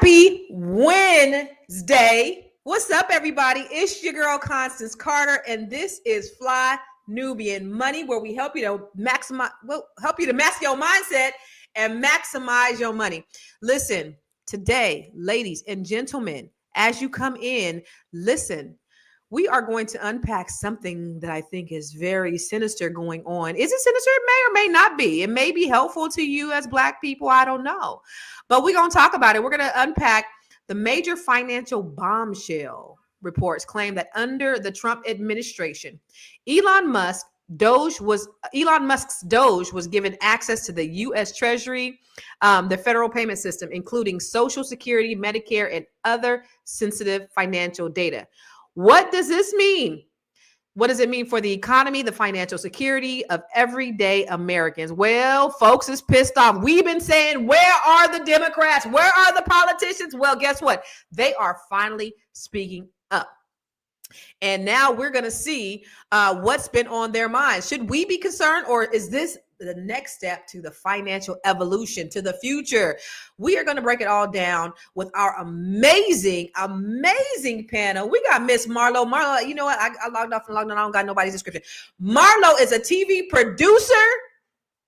Happy Wednesday. What's up, everybody? It's your girl, Constance Carter, and this is Fly Nubian Money, where we help you to master your mindset and maximize your money. Listen, today, ladies and gentlemen, as you come in, listen, we are going to unpack something that I think is very sinister going on. Is it sinister? It may or may not be. It may be helpful to you as Black people. I don't know. But we're going to talk about it. We're going to unpack the major financial bombshell reports claim that under the Trump administration, Elon Musk's DOGE was given access to the U.S. Treasury, the federal payment system, including Social Security, Medicare, and other sensitive financial data. What does this mean? What does it mean for the economy, the financial security of everyday Americans? Well, folks is pissed off. We've been saying, where are the Democrats? Where are the politicians? Well, guess what? They are finally speaking up. And now we're going to see what's been on their minds. Should we be concerned, or is this the next step to the financial evolution, to the future? We are going to break it all down with our amazing panel. We got Miss Marlo. Marlo, you know what? I logged off and logged on. I don't got nobody's description. Marlo is a TV producer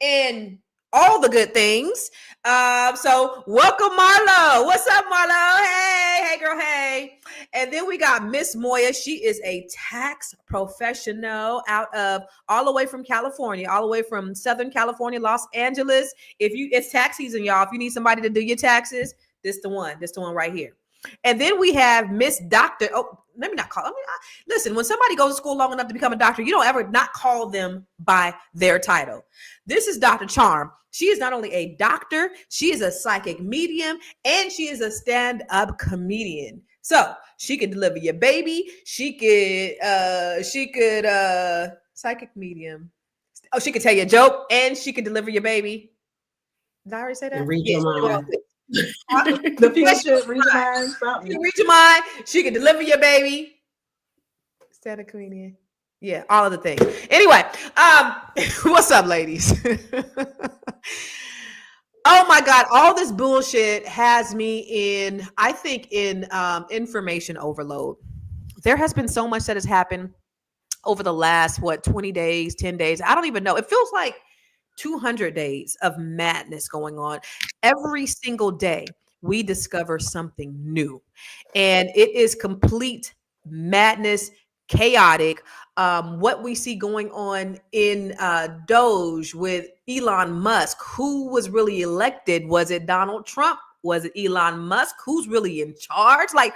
and all the good things. So welcome, Marlo. What's up, Marlo? Hey, girl, hey. And then we got Miss Moya. She is a tax professional out of all the way from California, all the way from Southern California, Los Angeles. It's tax season, y'all. If you need somebody to do your taxes, this the one right here. And then we have Miss Doctor. Oh, let me not call. Listen, when somebody goes to school long enough to become a doctor, you don't ever not call them by their title. This is Dr. Charm. She is not only a doctor, she is a psychic medium, and she is a stand-up comedian. So she could deliver your baby. She could psychic medium. Oh, she could tell you a joke, and she could deliver your baby. Did I already say that? Read your mind. The future, read your mind. She can read your mind. She can deliver your baby. Stand-up comedian. Yeah, all of the things. Anyway, what's up, ladies? Oh my God, all this bullshit has me in information overload. There has been so much that has happened over the last, 20 days, 10 days. I don't even know. It feels like 200 days of madness going on. Every single day, we discover something new. And it is complete madness, chaotic. What we see going on in DOGE with Elon Musk. Who was really elected? Was it Donald Trump? Was it Elon Musk? Who's really in charge? Like,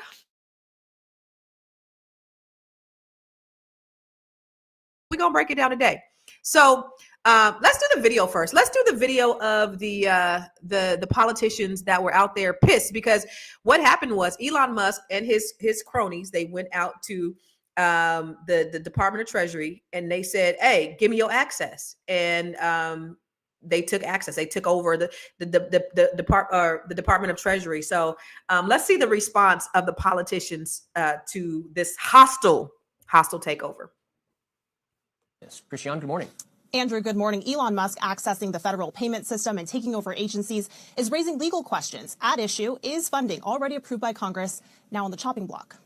we're going to break it down today. So let's do the video first. Let's do the video of the politicians that were out there pissed, because what happened was Elon Musk and his cronies, they went out to the Department of Treasury, and they said, hey, give me your access. And they took access. They took over the Department of Treasury. So let's see the response of the politicians to this hostile takeover. Yes, Christiane, good morning. Andrew, good morning. Elon Musk accessing the federal payment system and taking over agencies is raising legal questions. At issue is funding already approved by Congress, now on the chopping block.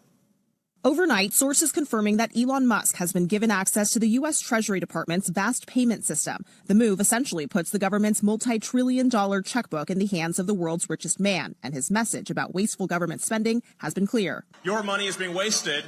Overnight, sources confirming that Elon Musk has been given access to the U.S. Treasury Department's vast payment system. The move essentially puts the government's multi-trillion-dollar checkbook in the hands of the world's richest man, and his message about wasteful government spending has been clear. Your money is being wasted,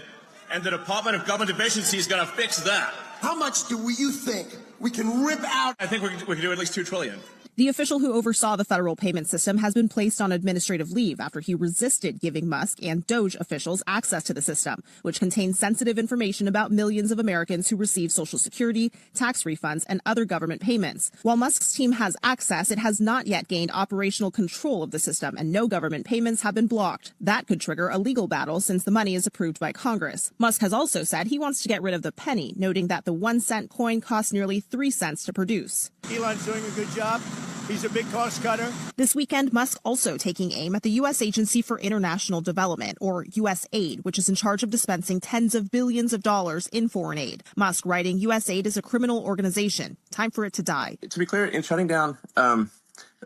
and the Department of Government Efficiency is going to fix that. How much do you think we can rip out? I think we can do at least $2 trillion. The official who oversaw the federal payment system has been placed on administrative leave after he resisted giving Musk and DOGE officials access to the system, which contains sensitive information about millions of Americans who receive Social Security, tax refunds, and other government payments. While Musk's team has access, it has not yet gained operational control of the system, and no government payments have been blocked. That could trigger a legal battle since the money is approved by Congress. Musk has also said he wants to get rid of the penny, noting that the 1-cent coin costs nearly 3 cents to produce. Elon's doing a good job. He's a big cost cutter. This weekend, Musk also taking aim at the U.S. Agency for International Development, or USAID, which is in charge of dispensing tens of billions of dollars in foreign aid. Musk writing USAID is a criminal organization. Time for it to die. To be clear, in shutting down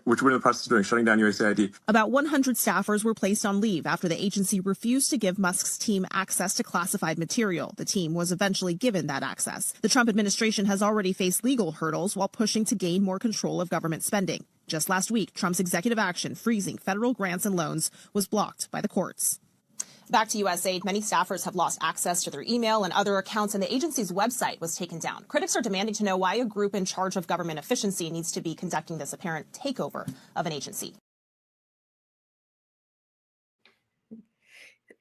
which we're in the process of doing, shutting down USAID. About 100 staffers were placed on leave after the agency refused to give Musk's team access to classified material. The team was eventually given that access. The Trump administration has already faced legal hurdles while pushing to gain more control of government spending. Just last week, Trump's executive action freezing federal grants and loans was blocked by the courts. Back to USAID, many staffers have lost access to their email and other accounts, and the agency's website was taken down. Critics are demanding to know why a group in charge of government efficiency needs to be conducting this apparent takeover of an agency.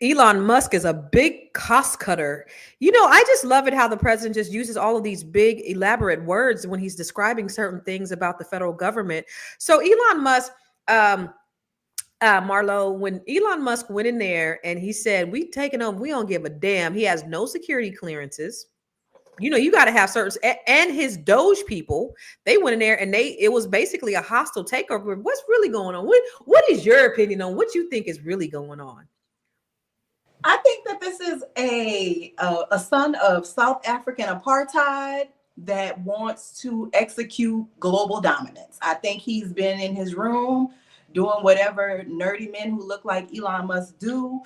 Elon Musk is a big cost cutter. You know, I just love it how the president just uses all of these big, elaborate words when he's describing certain things about the federal government. So Elon Musk, Marlo, when Elon Musk went in there and he said, we taking him, we don't give a damn. He has no security clearances. You know, you got to have certain, and his DOGE people, they went in there and it was basically a hostile takeover. What's really going on? What is your opinion on what you think is really going on? I think that this is a son of South African apartheid that wants to execute global dominance. I think he's been in his room doing whatever nerdy men who look like Elon Musk do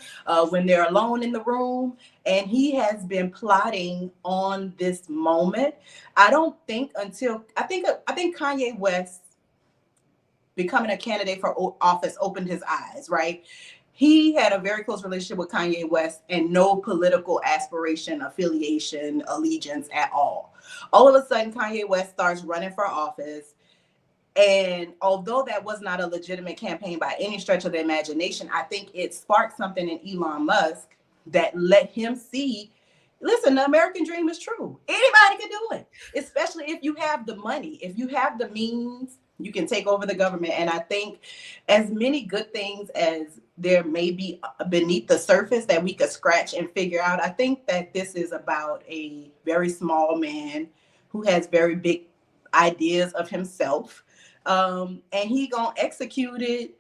when they're alone in the room. And he has been plotting on this moment. I think Kanye West becoming a candidate for office opened his eyes, right? He had a very close relationship with Kanye West and no political aspiration, affiliation, allegiance at all. All of a sudden, Kanye West starts running for office. And although that was not a legitimate campaign by any stretch of the imagination, I think it sparked something in Elon Musk that let him see, listen, the American dream is true. Anybody can do it, especially if you have the money, if you have the means, you can take over the government. And I think as many good things as there may be beneath the surface that we could scratch and figure out, I think that this is about a very small man who has very big ideas of himself. And he gonna execute it.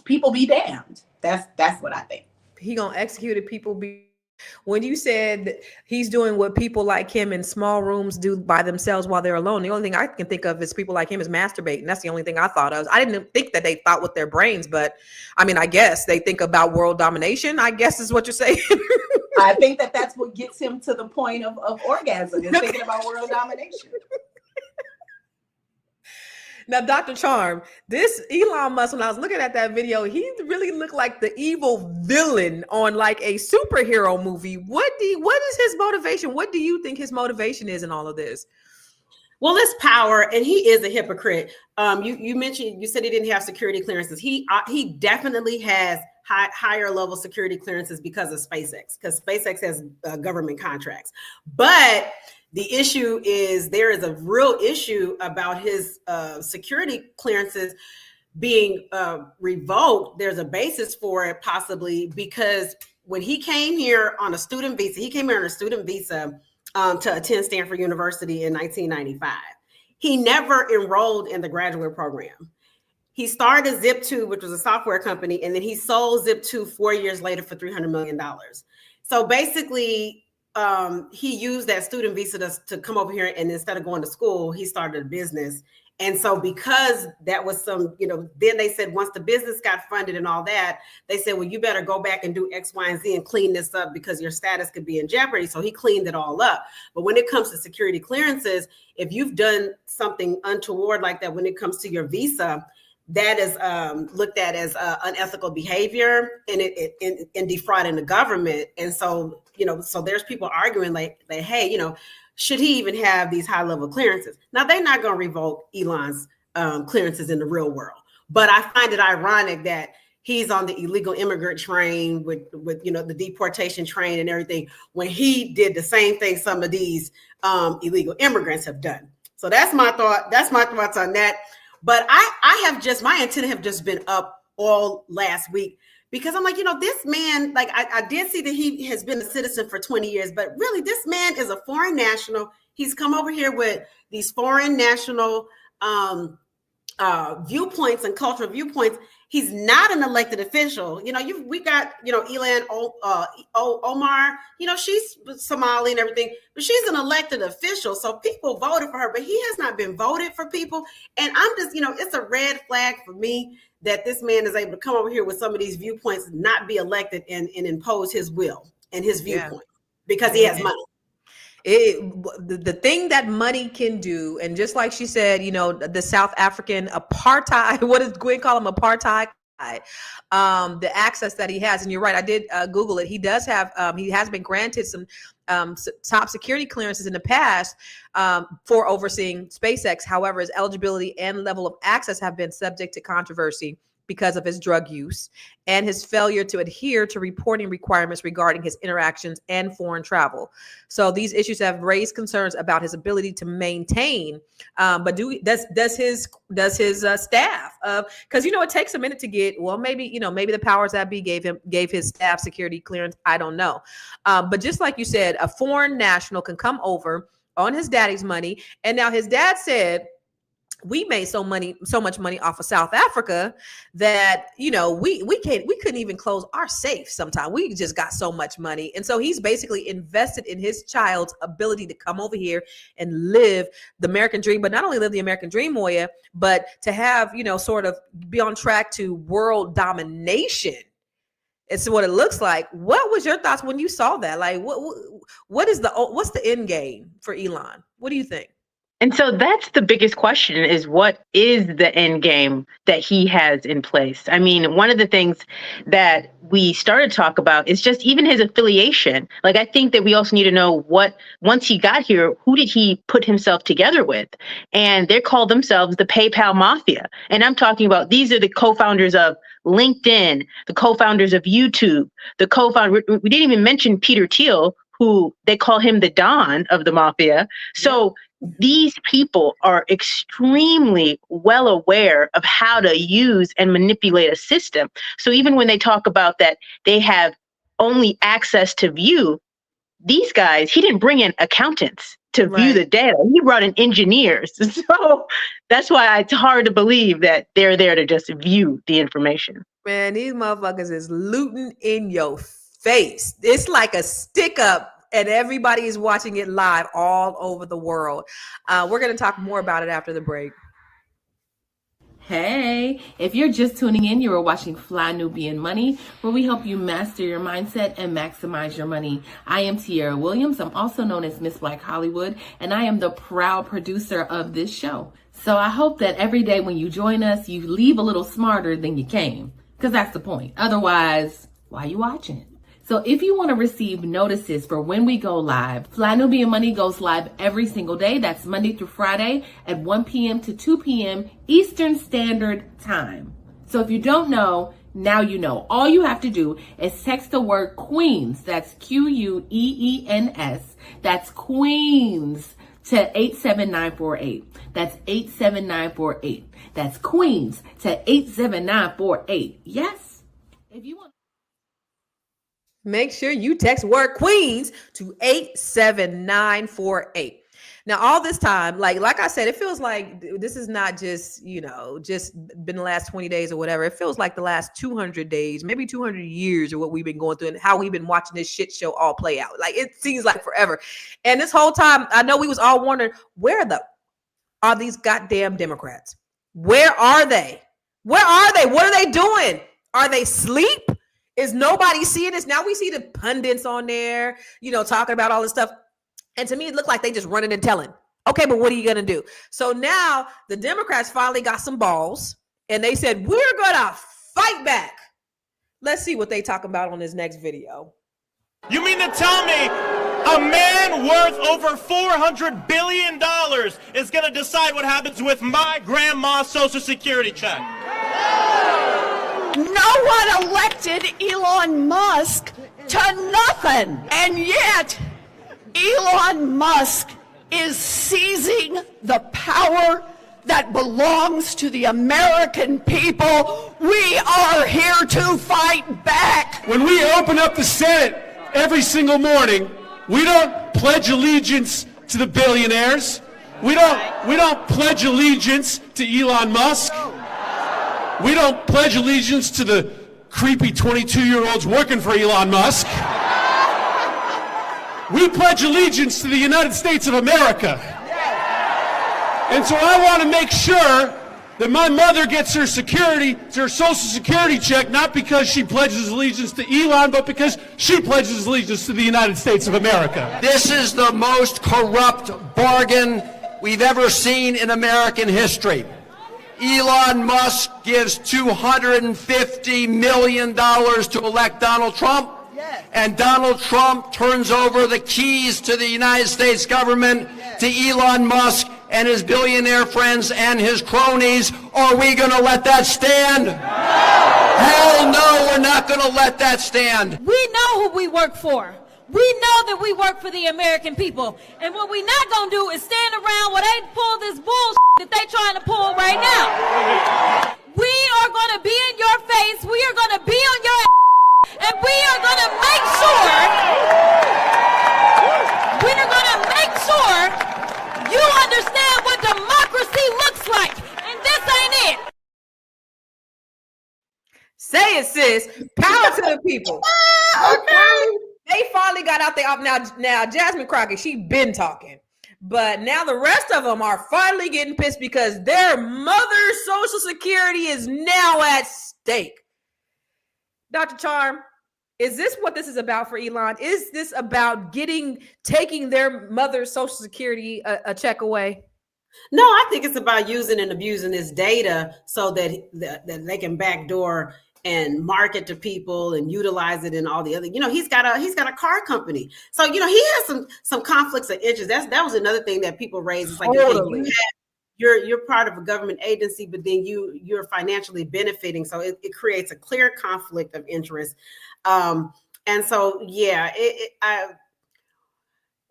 People be damned. That's what I think. He gonna execute it. People be. When you said he's doing what people like him in small rooms do by themselves while they're alone, the only thing I can think of is people like him is masturbating. That's the only thing I thought of. I didn't think that they thought with their brains, but I mean, I guess they think about world domination, I guess is what you're saying. I think that that's what gets him to the point of orgasm, is thinking about world domination. Now, Dr. Charm, this Elon Musk, when I was looking at that video, he really looked like the evil villain on like a superhero movie. What is his motivation? What do you think his motivation is in all of this? Well, it's power, and he is a hypocrite. You mentioned, you said he didn't have security clearances. He definitely has higher level security clearances because of SpaceX, because SpaceX has government contracts. But the issue is there is a real issue about his security clearances being revoked. There's a basis for it possibly because when he came here on a student visa, to attend Stanford University in 1995. He never enrolled in the graduate program. He started Zip2, which was a software company, and then he sold Zip2 4 years later for $300 million. So basically, he used that student visa to come over here, and instead of going to school, he started a business. And so because that was some, then they said once the business got funded and all that, they said, well, you better go back and do X, Y, and Z and clean this up because your status could be in jeopardy. So he cleaned it all up. But when it comes to security clearances, if you've done something untoward like that, when it comes to your visa, that is looked at as unethical behavior and defrauding the government. And so, so there's people arguing like, hey, should he even have these high level clearances? Now, they're not going to revoke Elon's clearances in the real world. But I find it ironic that he's on the illegal immigrant train with the deportation train and everything when he did the same thing some of these illegal immigrants have done. So that's my thought. That's my thoughts on that. But my antenna have just been up all last week because I'm like, this man, like I did see that he has been a citizen for 20 years, but really this man is a foreign national. He's come over here with these foreign national viewpoints and cultural viewpoints. He's not an elected official. We got, Elon Omar, she's Somali and everything, but she's an elected official. So people voted for her, but he has not been voted for people. And I'm just, it's a red flag for me that this man is able to come over here with some of these viewpoints, not be elected and impose his will and his viewpoint because he has money. The thing that money can do, and just like she said, the South African apartheid, what does Gwen call him? Apartheid. The access that he has, and you're right, I did Google it. He does have, he has been granted some top security clearances in the past for overseeing SpaceX. However, his eligibility and level of access have been subject to controversy because of his drug use and his failure to adhere to reporting requirements regarding his interactions and foreign travel. So these issues have raised concerns about his ability to maintain. But does his staff? Because it takes a minute to get. Well, maybe the powers that be gave his staff security clearance. I don't know. But just like you said, a foreign national can come over on his daddy's money, and now his dad said, we made so much money off of South Africa that, we couldn't even close our safe sometimes. We just got so much money. And so he's basically invested in his child's ability to come over here and live the American dream, but not only live the American dream, Moya, but to have, sort of be on track to world domination. It's what it looks like. What was your thoughts when you saw that? Like, what's the end game for Elon? What do you think? And so that's the biggest question, is what is the end game that he has in place? I mean, one of the things that we started to talk about is just even his affiliation. Like, I think that we also need to know once he got here, who did he put himself together with? And they call themselves the PayPal Mafia. And I'm talking about, these are the co-founders of LinkedIn, the co-founders of YouTube, we didn't even mention Peter Thiel, who they call him the Don of the Mafia. So these people are extremely well aware of how to use and manipulate a system. So even when they talk about that they have only access to view, these guys, he didn't bring in accountants to view the data. He brought in engineers. So that's why it's hard to believe that they're there to just view the information. Man, these motherfuckers is looting in your face. It's like a stick up. And everybody is watching it live all over the world. We're going to talk more about it after the break. Hey, if you're just tuning in, you are watching Fly Nubian Money, where we help you master your mindset and maximize your money. I am Tiara Williams. I'm also known as Miss Black Hollywood, and I am the proud producer of this show. So I hope that every day when you join us, you leave a little smarter than you came, because that's the point. Otherwise, why are you watching? So if you want to receive notices for when we go live, Fly Nubian Money goes live every single day. That's Monday through Friday at 1 p.m. to 2 p.m. Eastern Standard Time. So if you don't know, now you know. All you have to do is text the word Queens. That's Queens. That's Queens to 87948. That's 87948. That's Queens to 87948. Yes? If you want. Make sure you text word Queens to 87948. Now, all this time, like I said, it feels like this is not just, just been the last 20 days or whatever. It feels like the last 200 days, maybe 200 years of what we've been going through and how we've been watching this shit show all play out. Like, it seems like forever. And this whole time, I know we was all wondering, where are these goddamn Democrats? Where are they? Where are they? What are they doing? Are they asleep? Is nobody seeing this? Now we see the pundits on there, talking about all this stuff. And to me, it looked like they just running and telling. Okay, but what are you going to do? So now the Democrats finally got some balls and they said, we're going to fight back. Let's see what they talk about on this next video. You mean to tell me a man worth over $400 billion is going to decide what happens with my grandma's Social Security check? No one elected Elon Musk to nothing. And yet, Elon Musk is seizing the power that belongs to the American people. We are here to fight back. When we open up the Senate every single morning, we don't pledge allegiance to the billionaires. We don't pledge allegiance to Elon Musk. We don't pledge allegiance to the creepy 22-year-olds working for Elon Musk. We pledge allegiance to the United States of America. And so I want to make sure that my mother gets her Social Security check, not because she pledges allegiance to Elon, but because she pledges allegiance to the United States of America. This is the most corrupt bargain we've ever seen in American history. Elon Musk gives $250 million to elect Donald Trump, and Donald Trump turns over the keys to the United States government to Elon Musk and his billionaire friends and his cronies. Are we going to let that stand? Hell no, we're not going to let that stand. We know who we work for. We know that we work for the American people. And what we're not going to do is stand around while they pull this bullshit that they're trying to pull right now. We are going to be in your face. We are going to be on your ass. And we are going to make sure you understand what democracy looks like. And this ain't it. Say it, sis. Power to the people. Okay. They finally got out there. Now, Jasmine Crockett, she been talking. But now the rest of them are finally getting pissed because their mother's Social Security is now at stake. Dr. Charm, is this what this is about for Elon? Is this about taking their mother's Social Security a check away? No, I think it's about using and abusing this data so that they can backdoor and market to people and utilize it in all the other. He's got a car company, so he has some conflicts of interest. That was another thing that people raised. It's like, totally. okay, you're part of a government agency, but then you're financially benefiting, so it creates a clear conflict of interest. And so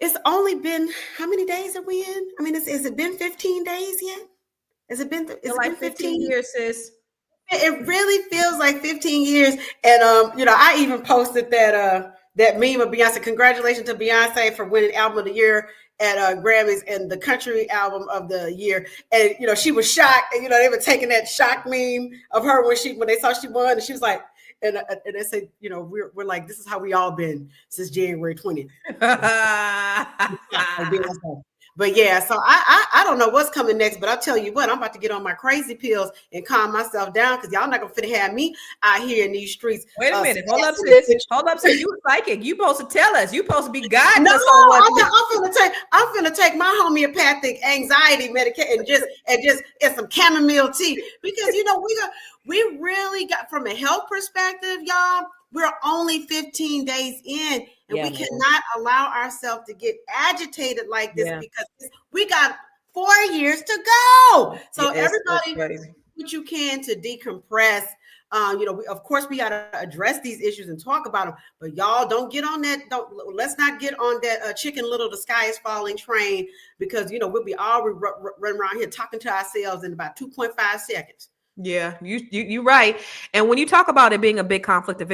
it's only been, how many days are we in? I mean, has it been 15 days yet? Has it been? It's like been 15 years, sis. It really feels like 15 years. And I even posted that meme of Beyonce. Congratulations to Beyonce for winning Album of the Year at Grammys and the Country Album of the Year. And she was shocked. And they were taking that shock meme of her when they saw she won, and she was like, and they said, we're like, this is how we all been since January 20th. But yeah, so I don't know what's coming next, but I'll tell you what, I'm about to get on my crazy pills and calm myself down, because y'all not gonna fit have me out here in these streets. Wait a minute, hold up, sis. You psychic. You supposed to tell us. You supposed to be guiding us on what I'm gonna take my homeopathic anxiety medication and some chamomile tea, because we really got, from a health perspective, y'all, we're only 15 days in, and we cannot allow ourselves to get agitated like this, because we got 4 years to go. So everybody, do what you can to decompress. Of course, we got to address these issues and talk about them, but y'all don't get on that. Let's not get on that Chicken Little, the sky is falling train, because we'll be all running around here talking to ourselves in about 2.5 seconds. Yeah, you're right. And when you talk about it being a big conflict of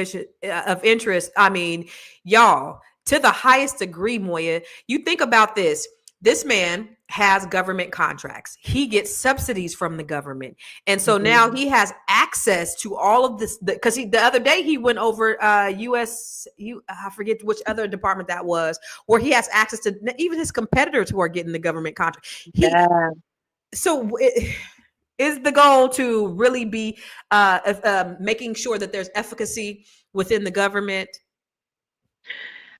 interest, I mean, y'all, to the highest degree, Moya, you think about this. This man has government contracts. He gets subsidies from the government. And so now he has access to all of this, because the other day he went over I forget which other department that was, where he has access to even his competitors who are getting the government contract. Is the goal to really be making sure that there's efficacy within the government?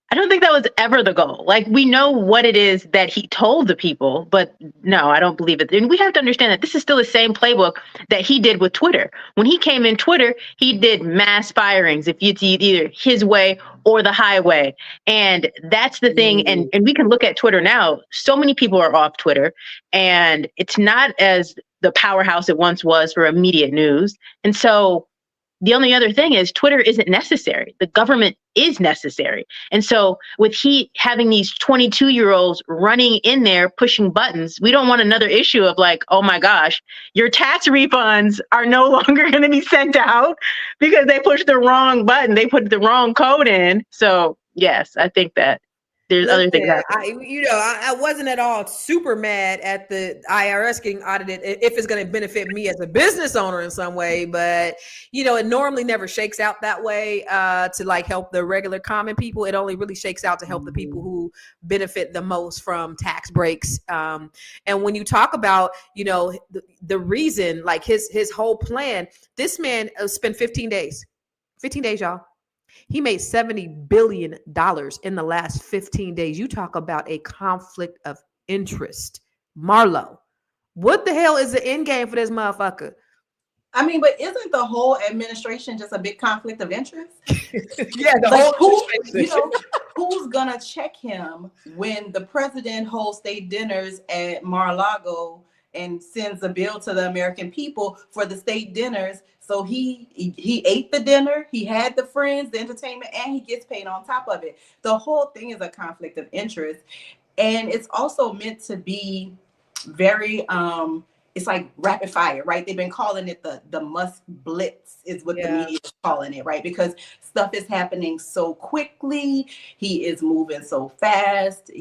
I don't think that was ever the goal. Like, we know what it is that he told the people, but no, I don't believe it. And we have to understand that this is still the same playbook that he did with Twitter. When he came in Twitter, he did mass firings, if it's either his way or the highway. And that's the thing. And we can look at Twitter now. So many people are off Twitter, and it's not as the powerhouse it once was for immediate news. And so the only other thing is Twitter isn't necessary. The government is necessary. And so with he having these 22-year-olds running in there, pushing buttons, we don't want another issue of like, oh my gosh, your tax refunds are no longer going to be sent out because they pushed the wrong button. They put the wrong code in. So yes, I think that there's other things Listen, happening. I wasn't at all super mad at the IRS getting audited if it's going to benefit me as a business owner in some way, but it normally never shakes out that way to like help the regular common people. It only really shakes out to help the people who benefit the most from tax breaks. And when you talk about the reason, like his whole plan, this man spent 15 days, y'all. He made $70 billion in the last 15 days. You talk about a conflict of interest. Marlo, what the hell is the end game for this motherfucker? I mean, but isn't the whole administration just a big conflict of interest? Yeah, the whole who's gonna check him when the president holds state dinners at Mar-a-Lago and sends a bill to the American people for the state dinners? So he ate the dinner, he had the friends, the entertainment, and he gets paid on top of it. The whole thing is a conflict of interest. And it's also meant to be very, it's like rapid fire, right? They've been calling it the Musk Blitz is what the media is calling it, right? Because stuff is happening so quickly. He is moving so fast.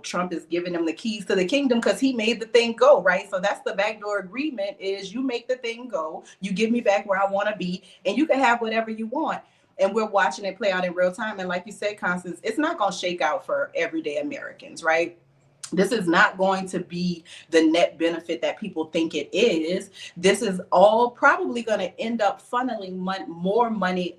Trump is giving him the keys to the kingdom because he made the thing go, right? So that's the backdoor agreement is you make the thing go, you give me back where I want to be, and you can have whatever you want. And we're watching it play out in real time. And like you said, Constance, it's not going to shake out for everyday Americans, right? This is not going to be the net benefit that people think it is. This is all probably going to end up funneling more money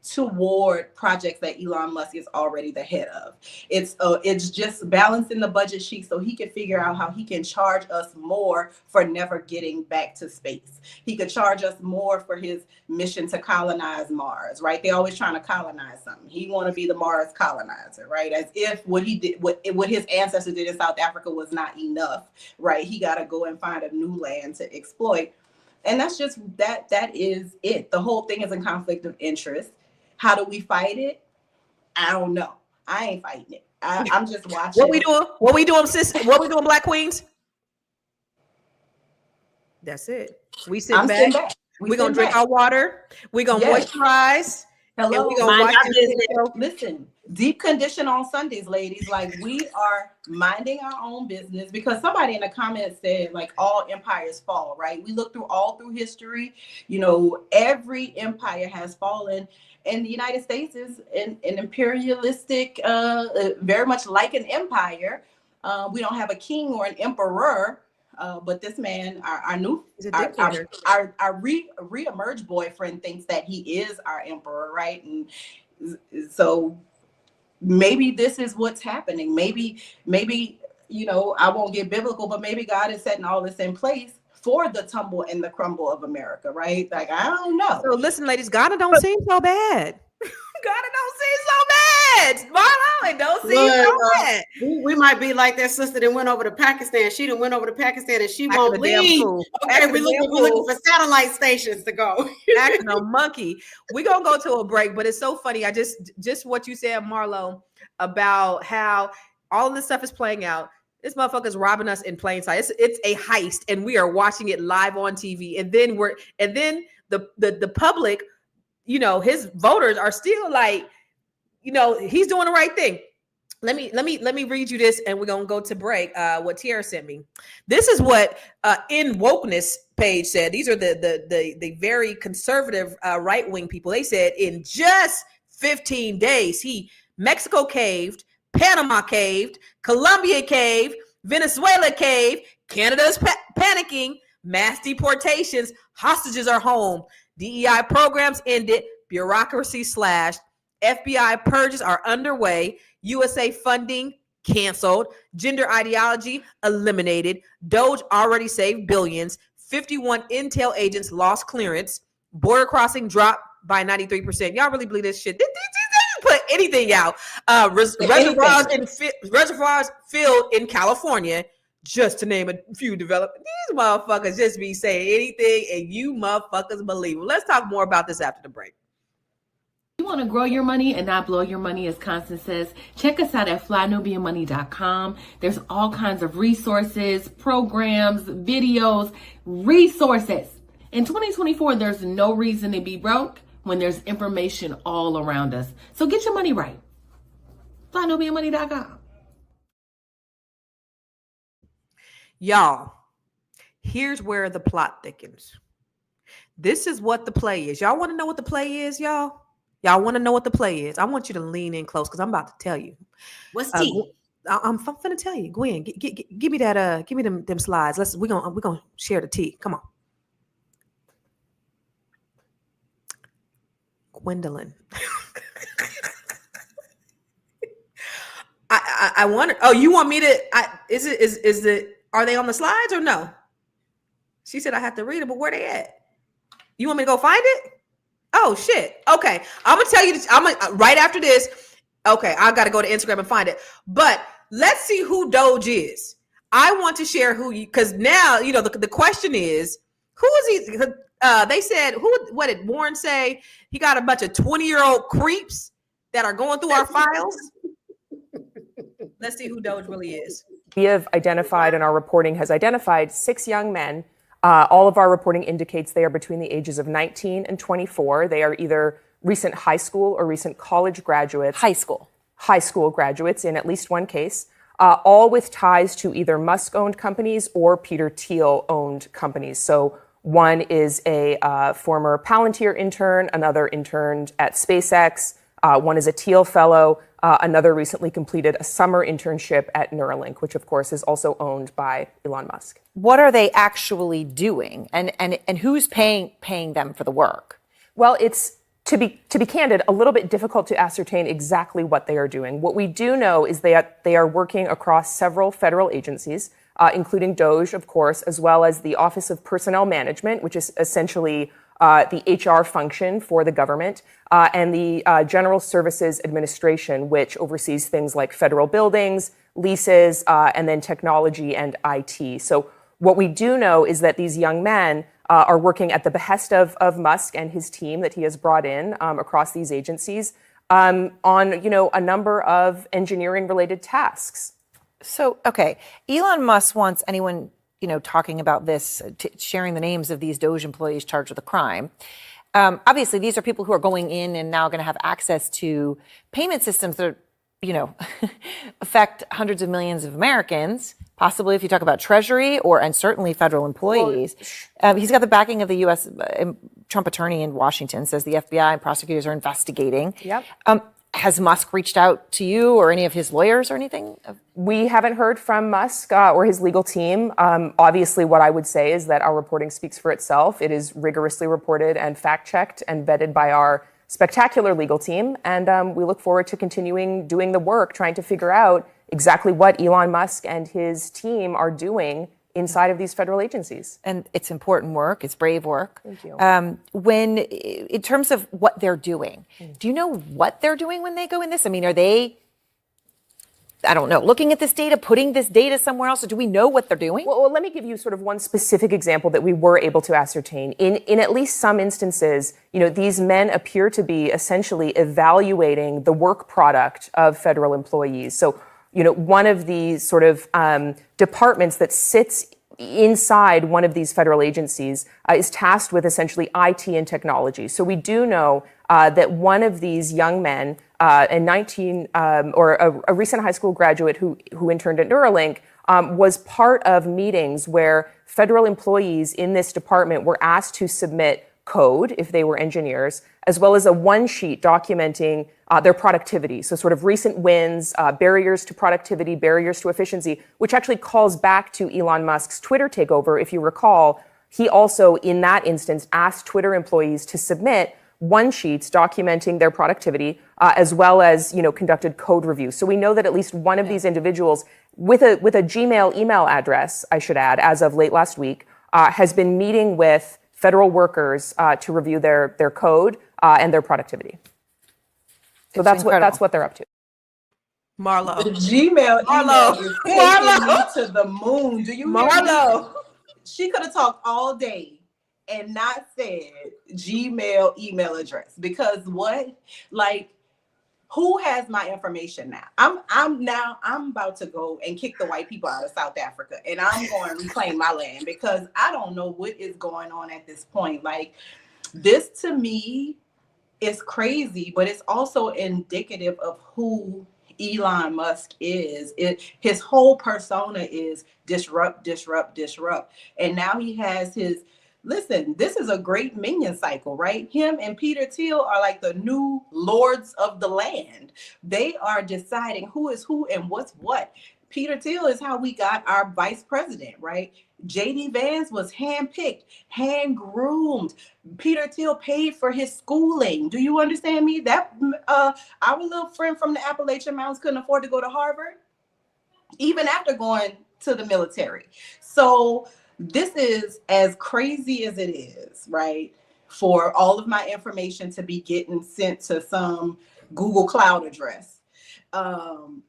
toward projects that Elon Musk is already the head of. It's just balancing the budget sheet so he can figure out how he can charge us more for never getting back to space. He could charge us more for his mission to colonize Mars, right? They're always trying to colonize something. He want to be the Mars colonizer, right? As if what he did, what his ancestors did in South Africa was not enough, right? He got to go and find a new land to exploit. And that's just, that is it. The whole thing is a conflict of interest. How do we fight it? I don't know. I ain't fighting it. I'm just watching. What we doing? What we doing, sis? What we doing, Black Queens? That's it. We sit back. We're going to drink our water. We're going to moisturize. Hello. And we're going to watch this. Listen, deep condition on Sundays, ladies. Like, we are minding our own business because somebody in the comments said, like, all empires fall, right? We look through history. Every empire has fallen. And the United States is an imperialistic, very much like an empire. We don't have a king or an emperor, but this man, our re-emerged boyfriend thinks that he is our emperor, right? And so maybe this is what's happening. Maybe I won't get biblical, but maybe God is setting all this in place for the tumble and the crumble of America, right? Like, I don't know. So listen, ladies, Ghana don't seem so bad. Ghana don't seem so bad. Marlo, it don't seem so bad. We might be like that sister that went over to Pakistan. She done went over to Pakistan and she won't leave. Okay, we're looking for satellite stations to go. Acting a monkey. We're gonna go to a break, but it's so funny. I just what you said, Marlo, about how all of this stuff is playing out. This motherfucker's robbing us in plain sight. It's a heist, and we are watching it live on TV. And then the public, his voters are still like, he's doing the right thing. Let me read you this, and we're gonna go to break. What Tiara sent me. This is what In Wokeness page said. These are the very conservative right-wing people. They said in just 15 days, Mexico caved, Panama caved, Colombia caved, Venezuela caved, Canada's panicking, mass deportations, hostages are home, DEI programs ended, bureaucracy slashed, FBI purges are underway, USA funding canceled, gender ideology eliminated, DOGE already saved billions, 51 intel agents lost clearance, border crossing dropped by 93%. Y'all really believe this shit? They put anything out. Reservoirs filled in California, just to name a few developments. These motherfuckers just be saying anything, and you motherfuckers believe them. Let's talk more about this after the break. You want to grow your money and not blow your money, as Constance says, check us out at flynubianmoney.com. There's all kinds of resources, programs, videos, resources. In 2024, there's no reason to be broke when there's information all around us. So get your money right. FlyNubianMoney.com. Y'all, here's where the plot thickens. This is what the play is. Y'all want to know what the play is, y'all? Y'all want to know what the play is? I want you to lean in close because I'm about to tell you. What's tea? I'm finna tell you. Gwen, give me that. Give me them slides. We're gonna share the tea. Come on, Gwendolyn. I wonder. Oh, you want me to? Is it? Are they on the slides or no? She said I have to read it, but where they at? You want me to go find it? Oh shit. Okay, I'm gonna tell you. Right after this. Okay, I got to go to Instagram and find it. But let's see who DOGE is. I want to share who you, because now you know the question is who is he? They said what did Warren say? He got a bunch of 20-year-old creeps that are going through our files. Let's see who DOGE really is. We have identified, and our reporting has identified 6 young men. All of our reporting indicates they are between the ages of 19 and 24. They are either recent high school or recent college graduates. High school graduates in at least one case, all with ties to either Musk-owned companies or Peter Thiel-owned companies. So one is a former Palantir intern, another interned at SpaceX, one is a Thiel fellow, another recently completed a summer internship at Neuralink, which of course is also owned by Elon Musk. What are they actually doing, and who's paying them for the work? Well, it's to be candid, a little bit difficult to ascertain exactly what they are doing. What we do know is they are working across several federal agencies, including DOGE, of course, as well as the Office of Personnel Management, which is essentially the HR function for the government, and the General Services Administration, which oversees things like federal buildings, leases, and then technology and IT. So what we do know is that these young men are working at the behest of Musk and his team that he has brought in across these agencies on a number of engineering-related tasks. So, okay, Elon Musk wants anyone talking about this, sharing the names of these DOGE employees charged with a crime. Obviously, these are people who are going in and now going to have access to payment systems that affect hundreds of millions of Americans, possibly if you talk about Treasury and certainly federal employees. He's got the backing of the U.S. Trump attorney in Washington, says the FBI and prosecutors are investigating. Yep. Has Musk reached out to you or any of his lawyers or anything? We haven't heard from Musk or his legal team. Obviously, what I would say is that our reporting speaks for itself. It is rigorously reported and fact-checked and vetted by our spectacular legal team. And we look forward to continuing doing the work, trying to figure out exactly what Elon Musk and his team are doing inside of these federal agencies. And it's important work. It's brave work. Thank you. In terms of what they're doing, do you know what they're doing when they go in this? I mean, are they, I don't know, looking at this data, putting this data somewhere else? Or do we know what they're doing? Well, let me give you sort of one specific example that we were able to ascertain. In at least some instances, these men appear to be essentially evaluating the work product of federal employees. So, one of these sort of departments that sits inside one of these federal agencies is tasked with essentially IT and technology. So we do know that one of these young men, a recent high school graduate who interned at Neuralink, was part of meetings where federal employees in this department were asked to submit code if they were engineers, as well as a one-sheet documenting their productivity. So sort of recent wins, barriers to productivity, barriers to efficiency, which actually calls back to Elon Musk's Twitter takeover. If you recall, he also, in that instance, asked Twitter employees to submit one-sheets documenting their productivity, as well as, conducted code reviews. So we know that at least one of these individuals with a Gmail email address, I should add, as of late last week, has been meeting with federal workers to review their code and their productivity. So that's what they're up to. Marlo. The Gmail email is taking me to the moon. Do you hear me? She could have talked all day and not said Gmail email address, because what? Like, who has my information now? I'm about to go and kick the white people out of South Africa, and I'm going to reclaim my land, because I don't know what is going on at this point. Like, this to me is crazy, but it's also indicative of who Elon Musk is. His whole persona is disrupt, disrupt, disrupt. And now he has his, listen, this is a great minion cycle, right? Him and Peter Thiel are like the new lords of the land. They are deciding who is who and what's what. Peter Thiel is how we got our vice president, right? JD Vance was handpicked, hand-groomed. Peter Thiel paid for his schooling. Do you understand me? That our little friend from the Appalachian Mountains couldn't afford to go to Harvard, even after going to the military. So this is as crazy as it is, right? For all of my information to be getting sent to some Google Cloud address.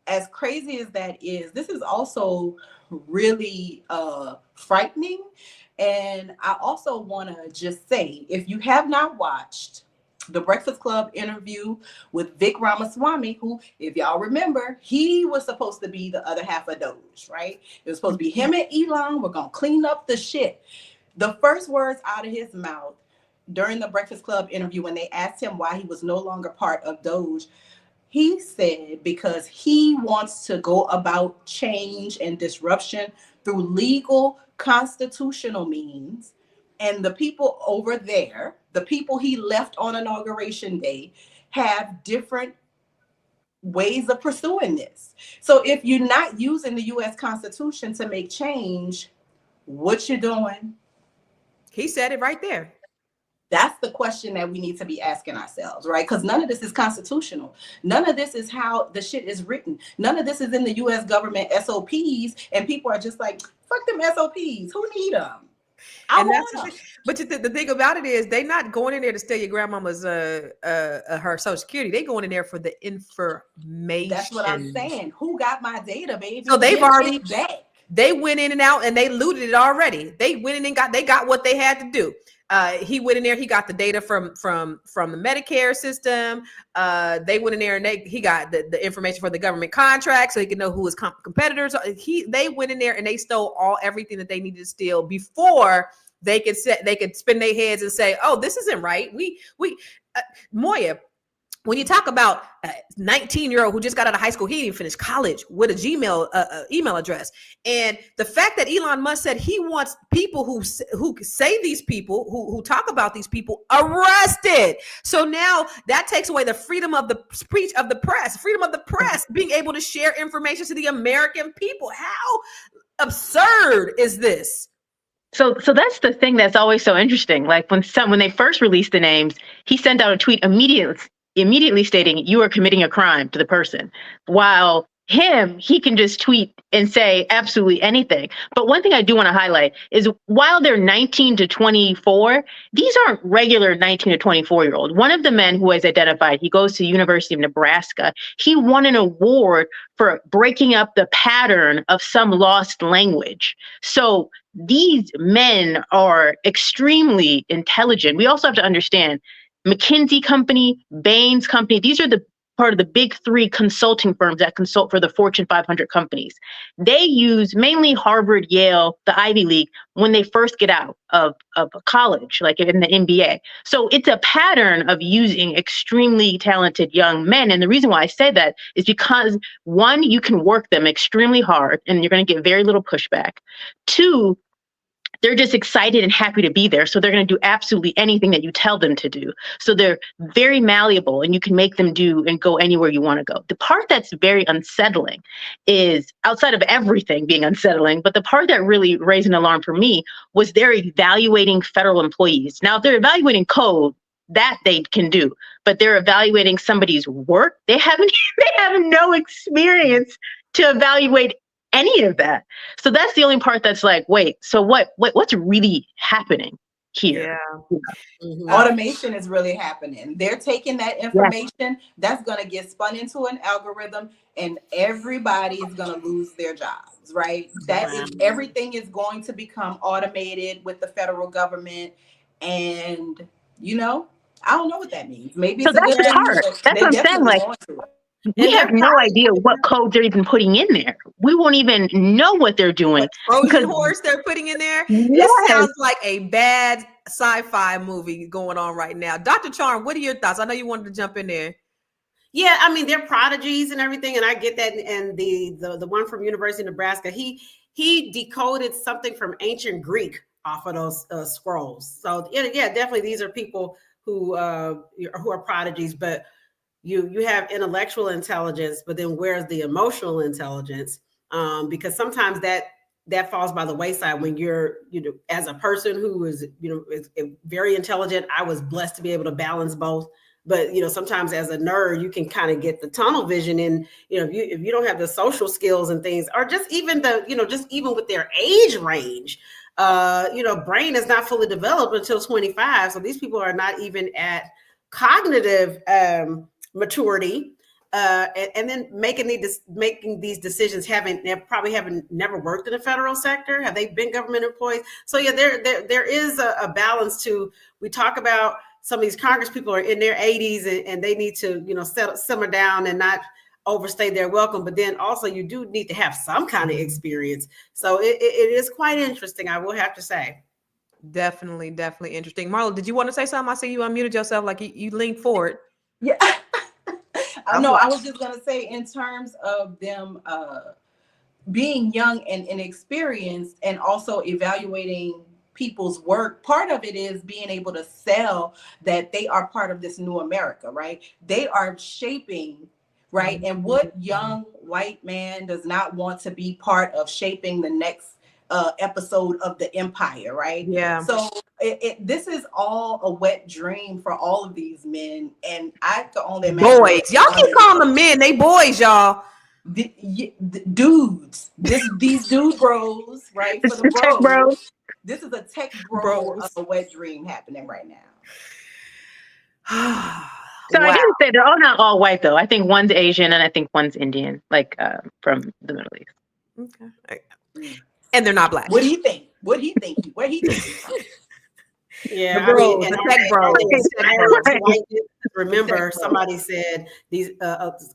As crazy as that is, this is also really frightening. And I also want to just say, if you have not watched the Breakfast Club interview with Vic Ramaswamy, who, if y'all remember, he was supposed to be the other half of DOGE, right? It was supposed to be him and Elon. We're going to clean up the shit. The first words out of his mouth during the Breakfast Club interview, when they asked him why he was no longer part of DOGE, he said because he wants to go about change and disruption through legal constitutional means. And the people over there, the people he left on Inauguration Day, have different ways of pursuing this. So if you're not using the U.S. Constitution to make change, what you doing? He said it right there. That's the question that we need to be asking ourselves, right? Because none of this is constitutional. None of this is how the shit is written. None of this is in the U.S. government SOPs, and people are just like, fuck them SOPs. Who need them? But the thing about it is, they're not going in there to steal your grandmama's her Social Security. They going in there for the information. That's what I'm saying. Who got my data, baby? So they've already back. They went in and out and they looted it already. They went in and got what they had to do. He went in there. He got the data from the Medicare system. They went in there and he got the information for the government contract, so he could know who his competitors are. They went in there and they stole everything that they needed to steal before they could spin their heads and say, "Oh, this isn't right." Moya, when you talk about a 19-year-old who just got out of high school, he didn't even finish college with a Gmail email address, and the fact that Elon Musk said he wants people who say these people who talk about these people arrested. So now that takes away the freedom of the speech of the press, being able to share information to the American people. How absurd is this? So that's the thing that's always so interesting. Like when they first released the names, he sent out a tweet immediately stating you are committing a crime to the person, while he can just tweet and say absolutely anything. But one thing I do want to highlight is while they're 19 to 24, these aren't regular 19 to 24-year-old. One of the men who has identified, he goes to the University of Nebraska. He won an award for breaking up the pattern of some lost language. So these men are extremely intelligent. We also have to understand McKinsey Company, Bain's Company, these are the part of the big three consulting firms that consult for the Fortune 500 companies. They use mainly Harvard, Yale, the Ivy League when they first get out of college, like in the MBA. So it's a pattern of using extremely talented young men. And the reason why I say that is because, one, you can work them extremely hard and you're going to get very little pushback. Two, they're just excited and happy to be there. So they're going to do absolutely anything that you tell them to do. So they're very malleable and you can make them do and go anywhere you want to go. The part that's very unsettling is, outside of everything being unsettling, but the part that really raised an alarm for me was they're evaluating federal employees. Now, if they're evaluating code, that they can do, but they're evaluating somebody's work. They have no experience to evaluate any of that. So that's the only part that's like, wait, so what's really happening here? Yeah. Mm-hmm. Automation is really happening. They're taking that information that's going to get spun into an algorithm and everybody is going to lose their jobs, right? Everything is going to become automated with the federal government. And, I don't know what that means. Maybe so that's the part. That's what I'm saying. Like, we have no idea what codes they're even putting in there. We won't even know what they're doing. Trojan horse they're putting in there. Yes. It sounds like a bad sci-fi movie going on right now. Dr. Charm, what are your thoughts? I know you wanted to jump in there. Yeah, I mean, they're prodigies and everything, and I get that. And the one from University of Nebraska, he decoded something from ancient Greek off of those scrolls. So yeah, definitely these are people who are prodigies. But you have intellectual intelligence, but then where's the emotional intelligence? Because sometimes that falls by the wayside when you're, as a person who is, is very intelligent. I was blessed to be able to balance both. But sometimes as a nerd, you can kind of get the tunnel vision, and if you don't have the social skills and things, or just even just even with their age range, brain is not fully developed until 25. So these people are not even at cognitive maturity, and then making these decisions. They probably haven't never worked in the federal sector. Have they been government employees? So yeah, there is a balance to. We talk about some of these Congress people are in their 80s and they need to, simmer down and not overstay their welcome. But then also you do need to have some kind of experience. So it is quite interesting, I will have to say. Definitely interesting. Marlo, did you want to say something? I see you unmuted yourself, like you leaned forward. Yeah. I was just going to say, in terms of them being young and inexperienced, and also evaluating people's work, part of it is being able to sell that they are part of this new America, right? They are shaping, right? And what young white man does not want to be part of shaping the next episode of the empire, right? Yeah. So this is all a wet dream for all of these men, and I can only imagine. Boys, y'all keep calling them men. They boys, y'all. The dudes. These dude bros, right? For the Tech bros. This is a tech bro of a wet dream happening right now. So I didn't say they're all not all white though. I think one's Asian and I think one's Indian, like from the Middle East. Okay. And they're not black. What do you think? Where he think he's from? Yeah, the tech bros. Remember, somebody said these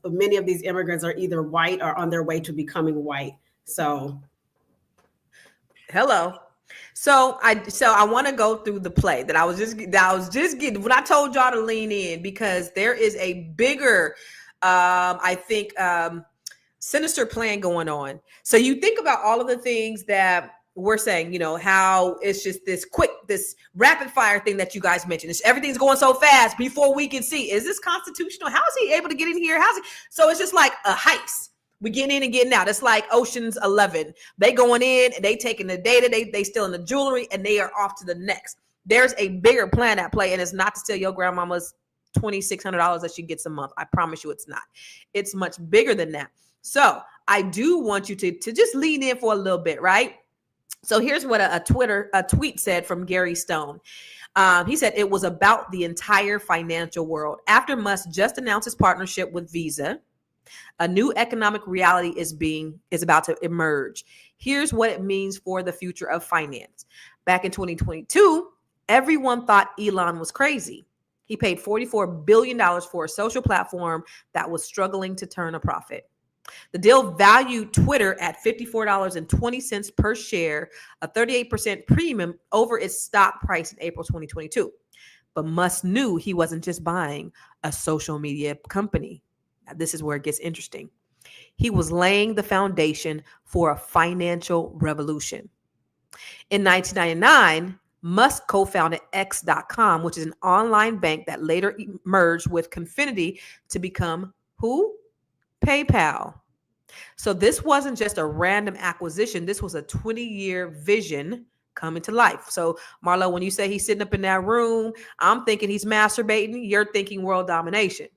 many of these immigrants are either white or on their way to becoming white. So, hello. So I want to go through the play that I was just getting when I told y'all to lean in, because there is a bigger, I think, sinister plan going on. So you think about all of the things that we're saying, how it's just this rapid fire thing that you guys mentioned. Everything's going so fast before we can see. Is this constitutional? How is he able to get in here? So it's just like a heist. We getting in and getting out. It's like Ocean's 11. They going in and they taking the data, they stealing the jewelry, and they are off to the next. There's a bigger plan at play, and it's not to steal your grandmama's $2,600 that she gets a month. I promise you it's not. It's much bigger than that. So I do want you to just lean in for a little bit, right? So here's what a tweet said from Gary Stone. He said it was about the entire financial world. After Musk just announced his partnership with Visa, a new economic reality is about to emerge. Here's what it means for the future of finance. Back in 2022, everyone thought Elon was crazy. He paid $44 billion for a social platform that was struggling to turn a profit. The deal valued Twitter at $54.20 per share, a 38% premium over its stock price in April 2022. But Musk knew he wasn't just buying a social media company. Now, this is where it gets interesting. He was laying the foundation for a financial revolution. In 1999, Musk co-founded X.com, which is an online bank that later merged with Confinity to become who? PayPal. So this wasn't just a random acquisition. This was a 20-year vision coming to life. So Marlo, when you say he's sitting up in that room, I'm thinking he's masturbating. You're thinking world domination.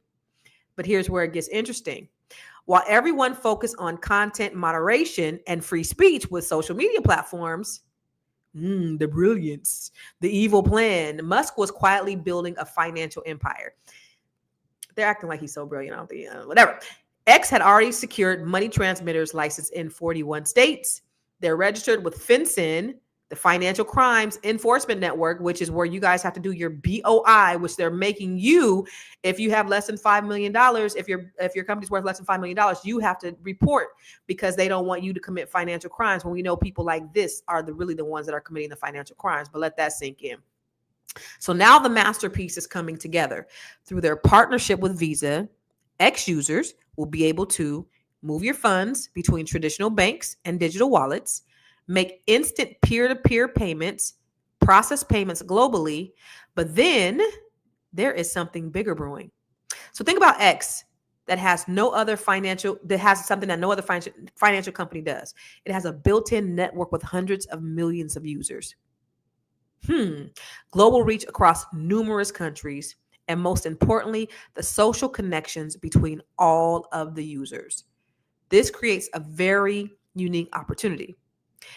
But here's where it gets interesting. While everyone focused on content moderation and free speech with social media platforms, the brilliance, the evil plan, Musk was quietly building a financial empire. They're acting like he's so brilliant. I don't think, whatever. X had already secured money transmitters licensed in 41 states. They're registered with FinCEN, the Financial Crimes Enforcement Network, which is where you guys have to do your BOI, which they're making you, if you have less than $5 million, if your company's worth less than $5 million, you have to report, because they don't want you to commit financial crimes, when we know people like this are really the ones that are committing the financial crimes. But let that sink in. So now the masterpiece is coming together through their partnership with Visa X users will be able to move your funds between traditional banks and digital wallets, make instant peer-to-peer payments, process payments globally, but then there is something bigger brewing. So think about X that has something that no other financial company does. It has a built-in network with hundreds of millions of users. Global reach across numerous countries, and most importantly, the social connections between all of the users. This creates a very unique opportunity.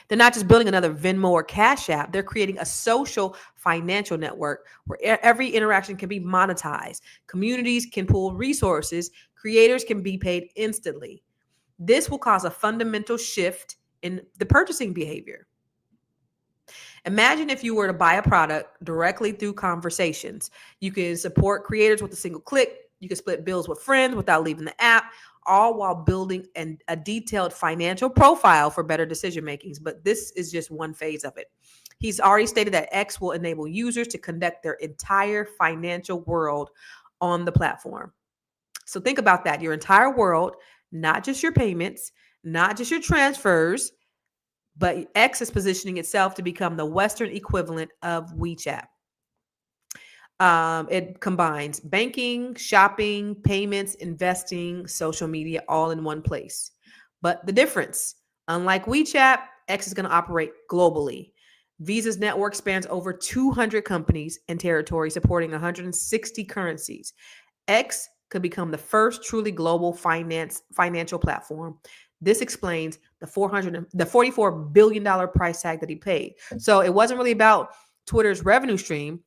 They're not just building another Venmo or Cash App. They're creating a social financial network where every interaction can be monetized. Communities can pool resources. Creators can be paid instantly. This will cause a fundamental shift in the purchasing behavior. Imagine if you were to buy a product directly through conversations. You can support creators with a single click. You can split bills with friends without leaving the app, all while building a detailed financial profile for better decision makings. But this is just one phase of it. He's already stated that X will enable users to conduct their entire financial world on the platform. So think about that. Your entire world, not just your payments, not just your transfers, but X is positioning itself to become the Western equivalent of WeChat. It combines banking, shopping, payments, investing, social media, all in one place. But the difference, unlike WeChat, X is going to operate globally. Visa's network spans over 200 companies and territories, supporting 160 currencies. X could become the first truly global financial platform. This explains the $44 billion price tag that he paid. So it wasn't really about Twitter's revenue stream.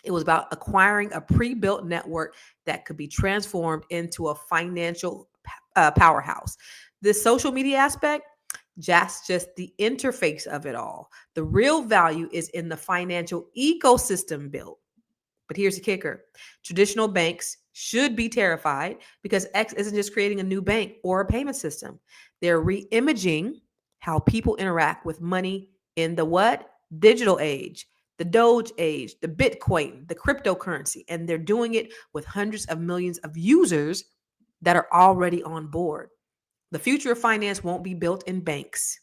It was about acquiring a pre-built network that could be transformed into a financial powerhouse. This social media aspect, just the interface of it all. The real value is in the financial ecosystem built. But here's the kicker. Traditional banks should be terrified because X isn't just creating a new bank or a payment system. They're re-imaging how people interact with money in the what? Digital age, the DOGE age, the Bitcoin, the cryptocurrency. And they're doing it with hundreds of millions of users that are already on board. The future of finance won't be built in banks.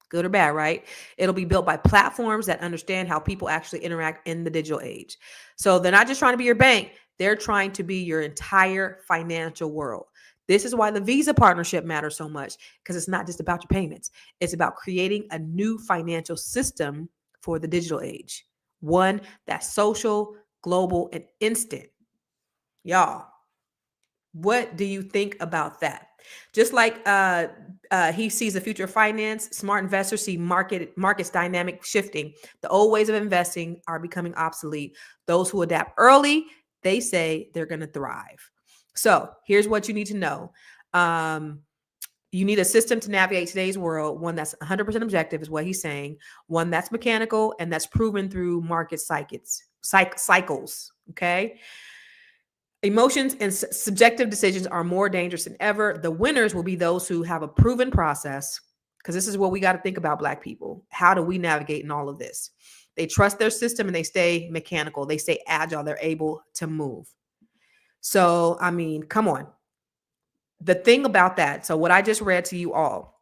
Good or bad, right? It'll be built by platforms that understand how people actually interact in the digital age. So they're not just trying to be your bank. They're trying to be your entire financial world. This is why the Visa partnership matters so much, because it's not just about your payments. It's about creating a new financial system for the digital age. One that's social, global, and instant. Y'all, what do you think about that? Just like he sees the future of finance, smart investors see markets dynamic shifting. The old ways of investing are becoming obsolete. Those who adapt early, they say they're going to thrive. So here's what you need to know. You need a system to navigate today's world, one that's 100% objective is what he's saying, one that's mechanical and that's proven through market cycles, okay? Emotions and subjective decisions are more dangerous than ever. The winners will be those who have a proven process, because this is what we got to think about, Black people. How do we navigate in all of this? They trust their system and they stay mechanical. They stay agile. They're able to move. So, I mean, come on. The thing about that, so what I just read to you all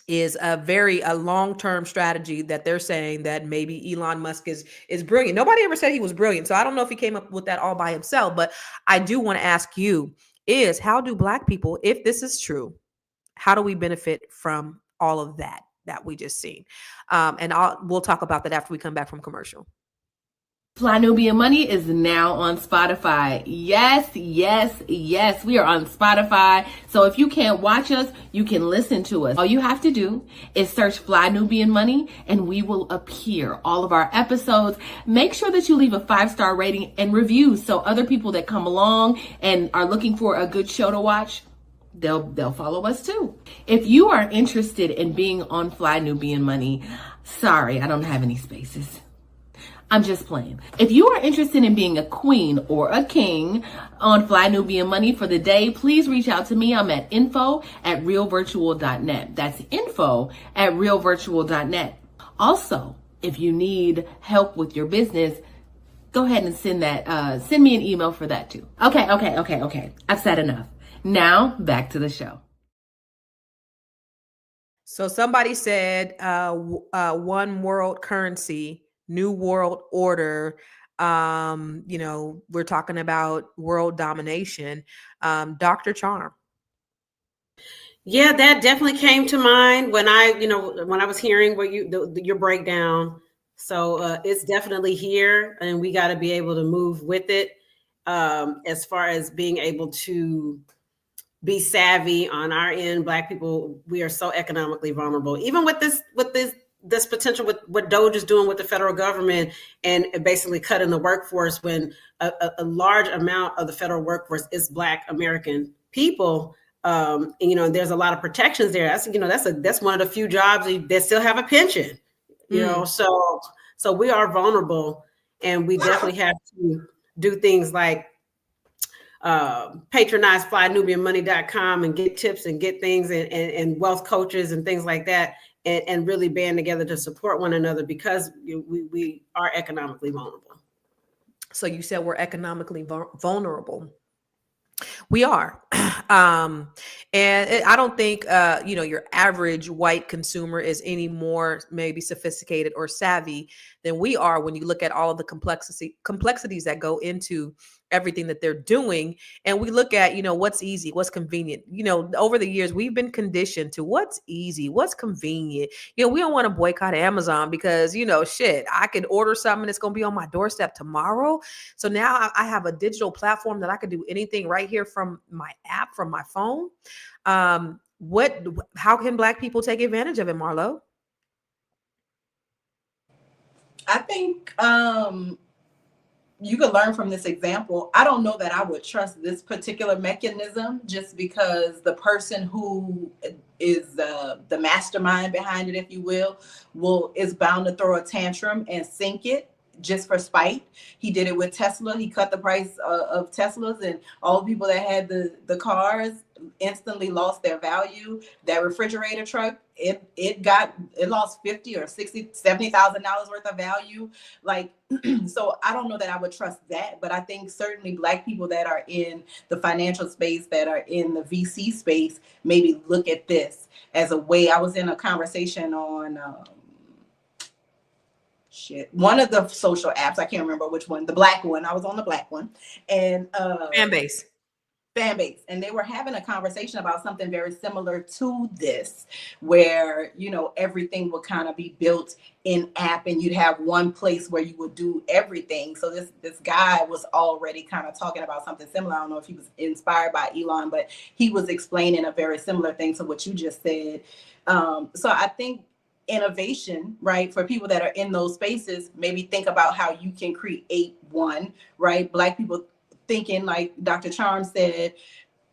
is a long-term strategy that they're saying that maybe Elon Musk is brilliant. Nobody ever said he was brilliant. So I don't know if he came up with that all by himself, but I do want to ask you is how do Black people, if this is true, how do we benefit from all of that we just seen? And we'll talk about that after we come back from commercial. Fly Nubian Money is now on Spotify. Yes. We are on Spotify. So if you can't watch us, you can listen to us. All you have to do is search Fly Nubian Money and we will appear. All of our episodes. Make sure that you leave a 5-star rating and review so other people that come along and are looking for a good show to watch, they'll follow us too. If you are interested in being on Fly Nubian Money, sorry, I don't have any spaces. I'm just playing. If you are interested in being a queen or a king on Fly Nubian Money for the day, please reach out to me. I'm at info@realvirtual.net. That's info@realvirtual.net. Also, if you need help with your business, go ahead and send me an email for that too. Okay. I've said enough. Now back to the show. So somebody said one world currency, new world order. We're talking about world domination. Dr. Charm. Yeah, that definitely came to mind when I was hearing your breakdown. So it's definitely here, and we got to be able to move with it. As far as being able to be savvy on our end, Black people, we are so economically vulnerable. Even with this potential with what DOGE is doing with the federal government and basically cutting the workforce, when a large amount of the federal workforce is Black American people. And there's a lot of protections there. That's one of the few jobs that still have a pension. So we are vulnerable, and we definitely have to do things like patronize flynubianmoney.com and get tips and get things and wealth coaches and things like that, and really band together to support one another, because we are economically vulnerable. So you said we're economically vulnerable. We are. And I don't think, your average white consumer is any more maybe sophisticated or savvy than we are when you look at all of the complexities that go into everything that they're doing. And we look at, what's easy, what's convenient. Over the years, we've been conditioned to what's easy, what's convenient. We don't want to boycott Amazon because, I could order something and it's going to be on my doorstep tomorrow. So now I have a digital platform that I can do anything right here from my app, from my phone. How can Black people take advantage of it, Marlo? I think you could learn from this example. I don't know that I would trust this particular mechanism, just because the person who is the mastermind behind it, if you will, is bound to throw a tantrum and sink it just for spite. He did it with Tesla. He cut the price of Teslas, and all the people that had the cars instantly lost their value. That refrigerator truck, it lost $50,000 or $60,000, $70,000 worth of value. So I don't know that I would trust that, but I think certainly Black people that are in the financial space, that are in the VC space, maybe look at this as a way. I was in a conversation on one of the social apps. I can't remember which one, the Black one. I was on the Black one, and Fanbase, and they were having a conversation about something very similar to this, where everything would kind of be built in app, and you'd have one place where you would do everything. So this guy was already kind of talking about something similar. I don't know if he was inspired by Elon, but he was explaining a very similar thing to what you just said. So I think innovation, right, for people that are in those spaces, maybe think about how you can create one, right? Black people thinking, like Dr. Charm said,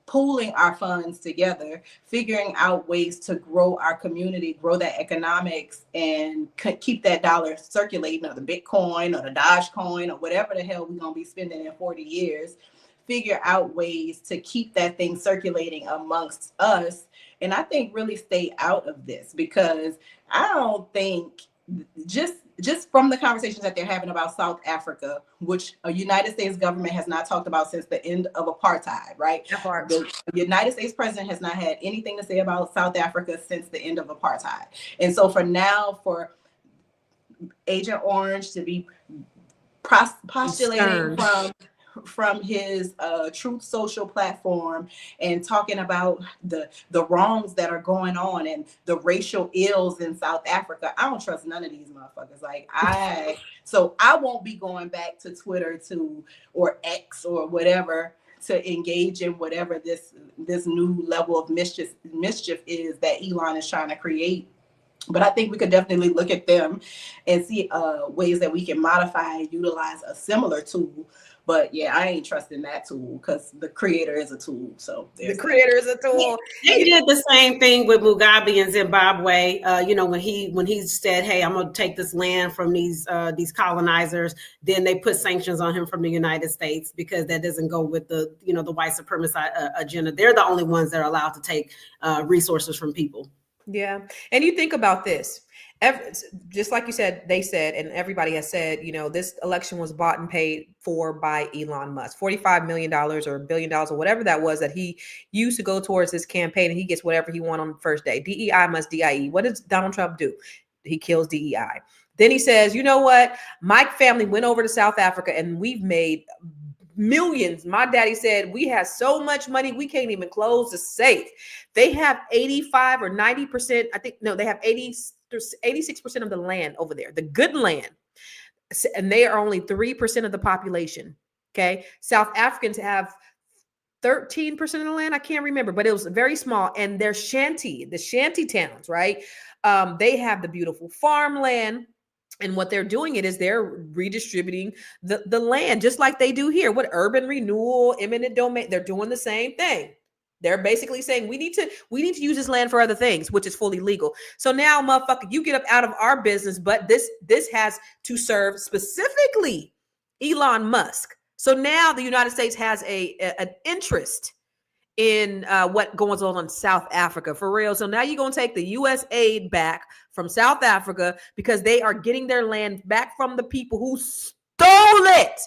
pooling our funds together, figuring out ways to grow our community, grow that economics, and keep that dollar circulating, or the Bitcoin or the DOGE coin or whatever the hell we're going to be spending in 40 years. Figure out ways to keep that thing circulating amongst us. And I think really stay out of this, because I don't think, just from the conversations that they're having about South Africa, which a United States government has not talked about since the end of apartheid, right? The United States president has not had anything to say about South Africa since the end of apartheid. And so for Agent Orange to be postulating from his Truth Social platform and talking about the wrongs that are going on and the racial ills in South Africa, I don't trust none of these motherfuckers. So I won't be going back to Twitter or X or whatever to engage in whatever this new level of mischief is that Elon is trying to create. But I think we could definitely look at them and see ways that we can modify and utilize a similar tool. But yeah, I ain't trusting that tool, because the creator is a tool. So the creator is a tool. They did the same thing with Mugabe in Zimbabwe. When he said, "Hey, I'm gonna take this land from these colonizers," then they put sanctions on him from the United States, because that doesn't go with the white supremacist agenda. They're the only ones that are allowed to take resources from people. Yeah. And you think about this. Just like you said, they said, and everybody has said, this election was bought and paid for by Elon Musk. $45 million or $1 billion or whatever that was that he used to go towards his campaign, and he gets whatever he wants on the first day. DEI must DIE. What does Donald Trump do? He kills DEI. Then he says, you know what? My family went over to South Africa and we've made millions. My daddy said we have so much money we can't even close the safe. They have 85 or 90%. I think, no, they have 86% of the land over there, the good land. And they are only 3% of the population. Okay. South Africans have 13% of the land. I can't remember, but it was very small. And they're the shanty towns, right? They have the beautiful farmland. And what they're doing is they're redistributing the land, just like they do here. What urban renewal, eminent domain, they're doing the same thing. They're basically saying we need to use this land for other things, which is fully legal. So now, motherfucker, you get up out of our business, but this has to serve specifically Elon Musk. So now the United States has an interest in what goes on in South Africa, for real. So now you're going to take the U.S. aid back from South Africa because they are getting their land back from the people who stole it.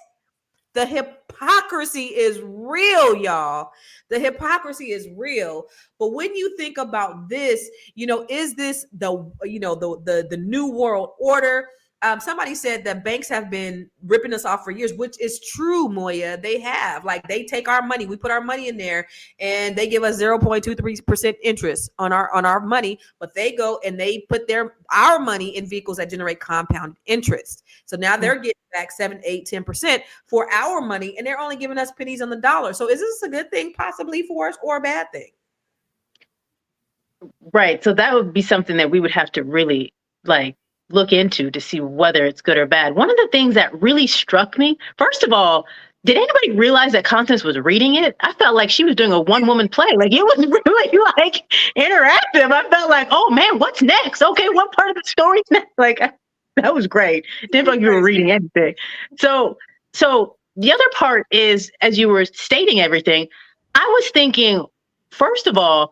The hypocrisy is real, y'all. The hypocrisy is real. But when you think about this, is this the new world order? Somebody said that banks have been ripping us off for years, which is true, Moya. They have. Like, they take our money, we put our money in there, and they give us 0.23% interest on our money. But they go and they put our money in vehicles that generate compound interest. So now they're getting back 7, 8, 10% for our money, and they're only giving us pennies on the dollar. So is this a good thing possibly for us or a bad thing? Right. So that would be something that we would have to really look into to see whether it's good or bad. One of the things that really struck me, first of all, did anybody realize that Constance was reading it? I felt like she was doing a one-woman play. Like, it was really interactive. I felt like, oh man, what's next? Okay, what part of the story's next? That was great. Didn't feel like you were reading anything. So the other part is, as you were stating everything, I was thinking, first of all,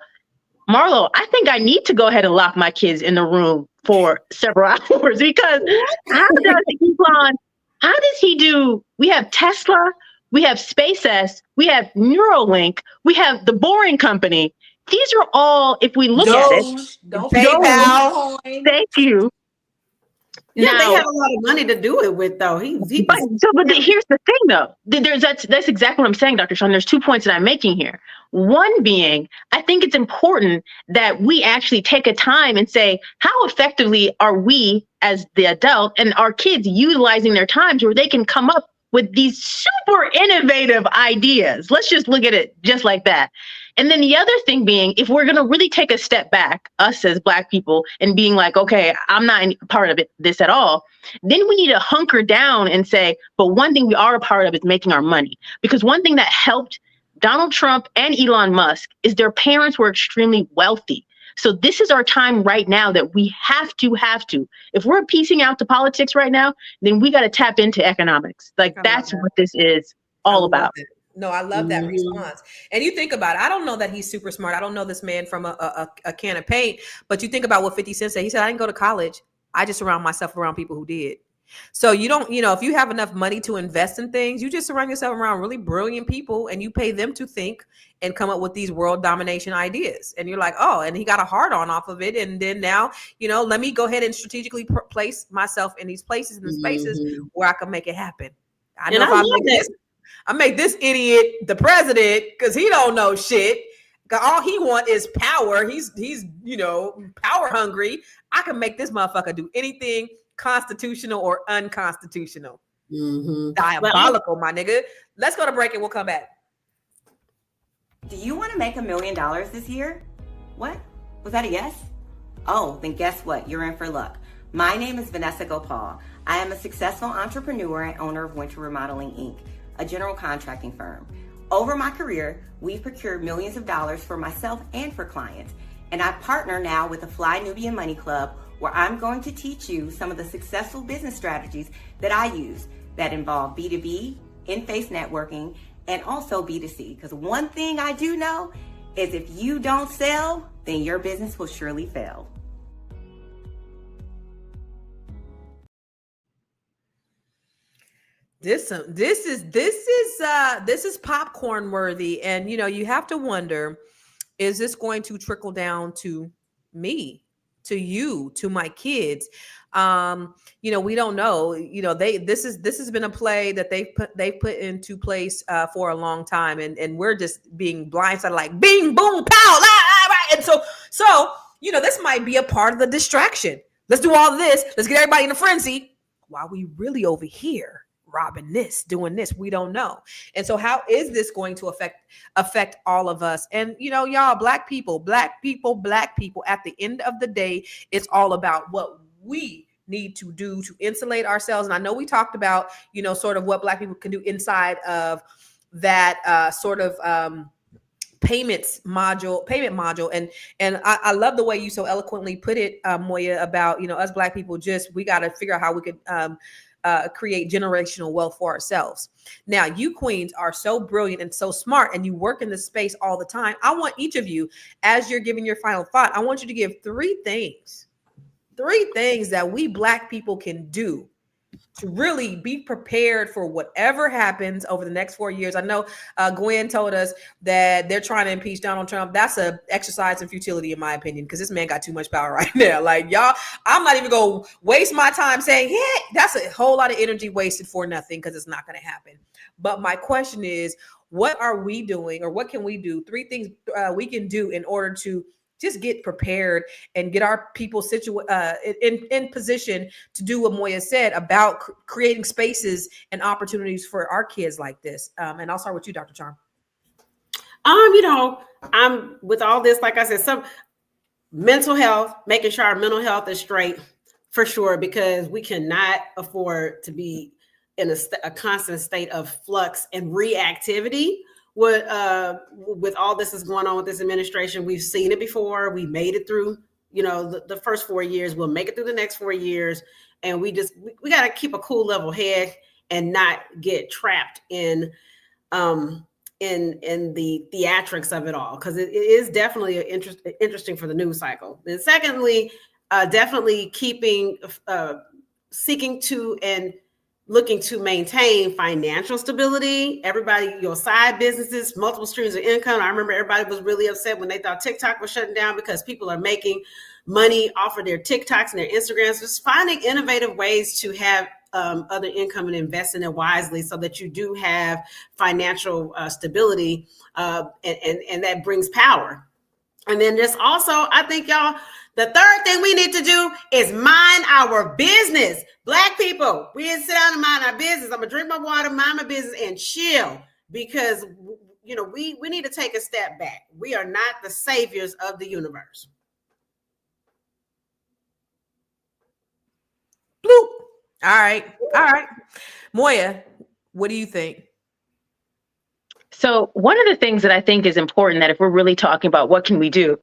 Marlo, I think I need to go ahead and lock my kids in the room for several hours, because how does he do? We have Tesla, we have SpaceX, we have Neuralink, we have the Boring Company. These are all, if we look at it, PayPal. Thank you. Yeah, they have a lot of money to do it with, though. Here's the thing, though. That's exactly what I'm saying, Dr. Sean. There's 2 points that I'm making here. One being, I think it's important that we actually take a time and say, how effectively are we as the adult and our kids utilizing their times where they can come up with these super innovative ideas? Let's just look at it just like that. And then the other thing being, if we're going to really take a step back, us as Black people, and being like, okay, I'm not part of this at all, then we need to hunker down and say, but one thing we are a part of is making our money. Because one thing that helped Donald Trump and Elon Musk is their parents were extremely wealthy. So this is our time right now that we have to. If we're piecing out the politics right now, then we got to tap into economics. That's what this is all about. No, I love that response. And you think about it. I don't know that he's super smart. I don't know this man from a can of paint, but you think about what 50 Cent said. He said, I didn't go to college. I just surround myself around people who did. So you don't, if you have enough money to invest in things, you just surround yourself around really brilliant people and you pay them to think and come up with these world domination ideas. And you're like, oh, and he got a hard on off of it. And then now, let me go ahead and strategically place myself in these places, in the spaces where I can make it happen. I know I make this idiot the president because he don't know shit. All he want is power. He's power hungry. I can make this motherfucker do anything constitutional or unconstitutional. Diabolical, my nigga. Let's go to break and we'll come back. Do you want to make $1 million this year? What? Was that a yes? Oh, then guess what? You're in for luck. My name is Venessa Gopal. I am a successful entrepreneur and owner of Winter Remodeling, Inc., a general contracting firm. Over my career, we've procured millions of dollars for myself and for clients. And I partner now with the Fly Nubian Money Club, where I'm going to teach you some of the successful business strategies that I use that involve B2B, in-face networking, and also B2C. Because one thing I do know is if you don't sell, then your business will surely fail. This is popcorn worthy, and you have to wonder, is this going to trickle down to me, to you, to my kids? We don't know. This has been a play that they've put into place for a long time, and we're just being blindsided, like bing, boom, pow, ah, ah, ah. And so this might be a part of the distraction. Let's do all this. Let's get everybody in a frenzy while we really over here robbing this, doing this. We don't know. And so how is this going to affect all of us? And y'all, black people, at the end of the day, it's all about what we need to do to insulate ourselves. And I know we talked about, sort of what black people can do inside of that payment module. And I love the way you so eloquently put it, Moya, about, us black people, we got to figure out how we could create generational wealth for ourselves. Now, you queens are so brilliant and so smart, and you work in this space all the time. I want each of you, as you're giving your final thought, I want you to give three things that we black people can do to really be prepared for whatever happens over the next 4 years. I know Gwen told us that they're trying to impeach Donald Trump. That's an exercise in futility, in my opinion, because this man got too much power right now. Like, y'all, I'm not even going to waste my time saying, yeah, that's a whole lot of energy wasted for nothing, because it's not going to happen. But my question is, what are we doing, or what can we do? Three things we can do in order to just get prepared and get our people in position to do what Moya said about creating spaces and opportunities for our kids like this. And I'll start with you, Dr. Charm. I'm with all this, like I said, some mental health, making sure our mental health is straight for sure, because we cannot afford to be in a constant state of flux and reactivity. With all this is going on with this administration, we've seen it before. We made it through, the first 4 years. We'll make it through the next 4 years, and we got to keep a cool, level head and not get trapped in the theatrics of it all, because it is definitely interesting for the news cycle. And secondly, definitely seeking to and looking to maintain financial stability. Everybody, your side businesses, multiple streams of income. I remember everybody was really upset when they thought TikTok was shutting down, because people are making money off of their TikToks and their Instagrams. Just finding innovative ways to have other income and invest in it wisely, so that you do have financial stability, and that brings power. And then just also, I think, y'all, the third thing we need to do is mind our business. Black people, we didn't sit down and mind our business. I'm gonna drink my water, mind my business, and chill, because we need to take a step back. We are not the saviors of the universe. Bloop. All right. Moya, what do you think? So one of the things that I think is important, that if we're really talking about what can we do,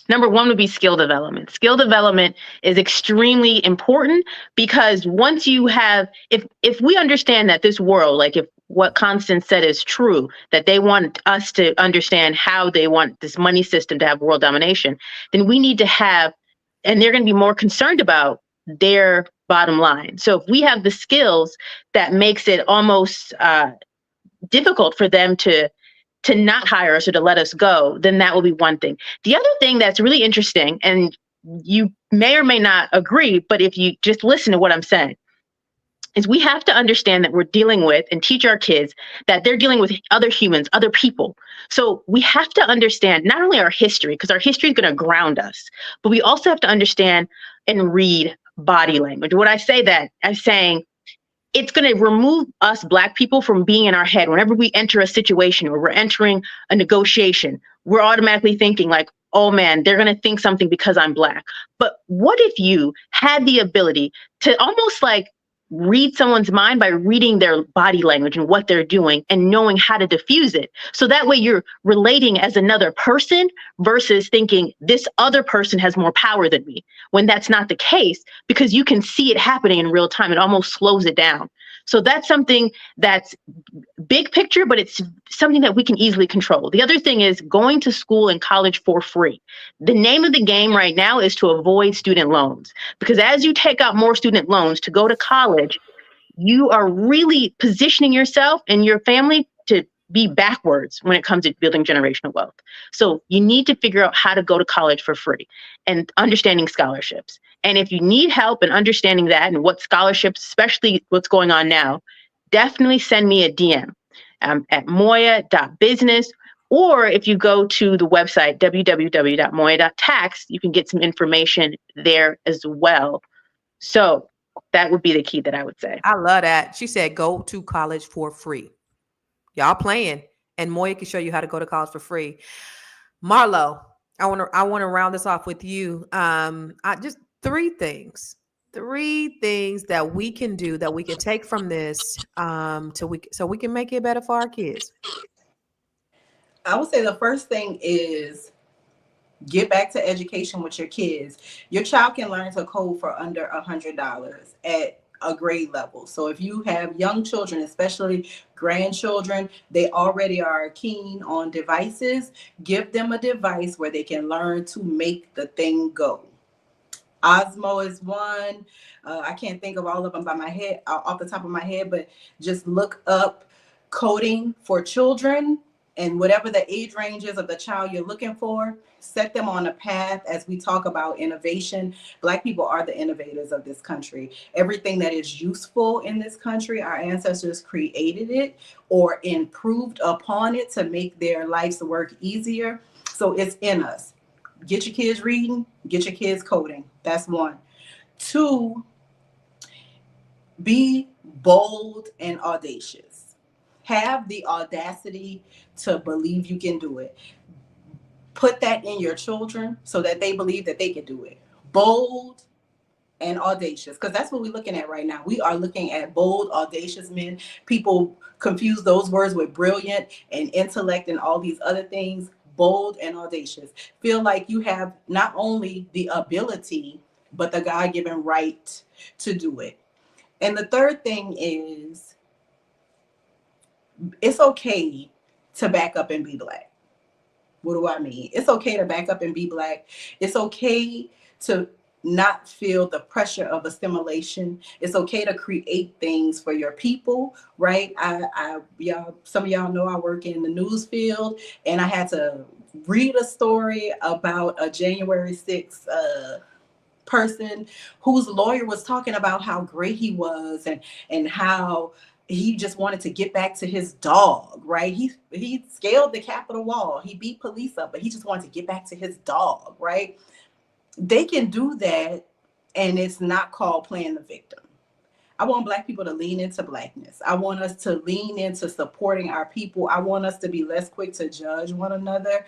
number one would be skill development. Skill development is extremely important, because once you have, if we understand that this world, like if what Constance said is true, that they want us to understand how they want this money system to have world domination, then we need to have, and they're going to be more concerned about their bottom line. So if we have the skills that makes it almost difficult for them to not hire us or to let us go, then that will be one thing. The other thing that's really interesting, and you may or may not agree, but if you just listen to what I'm saying, is we have to understand that we're dealing with, and teach our kids that they're dealing with other humans, other people. So we have to understand not only our history, because our history is going to ground us, but we also have to understand and read body language. When I say that, I'm saying it's going to remove us Black people from being in our head. Whenever we enter a situation or we're entering a negotiation, we're automatically thinking like, oh man, they're going to think something because I'm Black. But what if you had the ability to almost like read someone's mind by reading their body language and what they're doing and knowing how to diffuse it? So that way you're relating as another person versus thinking this other person has more power than me, when that's not the case, because you can see it happening in real time. It almost slows it down. So that's something that's big picture, but it's something that we can easily control. The other thing is going to school and college for free. The name of the game right now is to avoid student loans, because as you take out more student loans to go to college, you are really positioning yourself and your family to be backwards when it comes to building generational wealth. So you need to figure out how to go to college for free and understanding scholarships. And if you need help in understanding that and what scholarships, especially what's going on now, definitely send me a DM at moya.business. Or if you go to the website, www.moya.tax, you can get some information there as well. So that would be the key that I would say. I love that. She said, go to college for free. Y'all playing. And Moya can show you how to go to college for free. Marlo, I want to round this off with you. I just three things that we can do, that we can take from this, so we can make it better for our kids. I would say the first thing is get back to education with your kids. Your child can learn to code for under $100 at a grade level. So if you have young children, especially grandchildren, they already are keen on devices, give them a device where they can learn to make the thing go. Osmo is one. I can't think of all of them off the top of my head, but just look up coding for children, and whatever the age range is of the child you're looking for, set them on a path. As we talk about innovation, Black people are the innovators of this country. Everything that is useful in this country, our ancestors created it or improved upon it to make their life's work easier. So it's in us. Get your kids reading, get your kids coding. That's one. Two, be bold and audacious. Have the audacity to believe you can do it. Put that in your children so that they believe that they can do it. Bold and audacious, because that's what we're looking at right now. We are looking at bold, audacious men. People confuse those words with brilliant and intellect and all these other things. Bold and audacious. Feel like you have not only the ability, but the God-given right to do it. And the third thing is, it's okay to back up and be Black. What do I mean? It's okay to back up and be Black. It's okay to not feel the pressure of assimilation. It's okay to create things for your people, right? Some of y'all know I work in the news field, and I had to read a story about a January 6th person whose lawyer was talking about how great he was and how he just wanted to get back to his dog, right? He scaled the Capitol wall. He beat police up, but he just wanted to get back to his dog, right? They can do that, and it's not called playing the victim. I want Black people to lean into Blackness. I want us to lean into supporting our people. I want us to be less quick to judge one another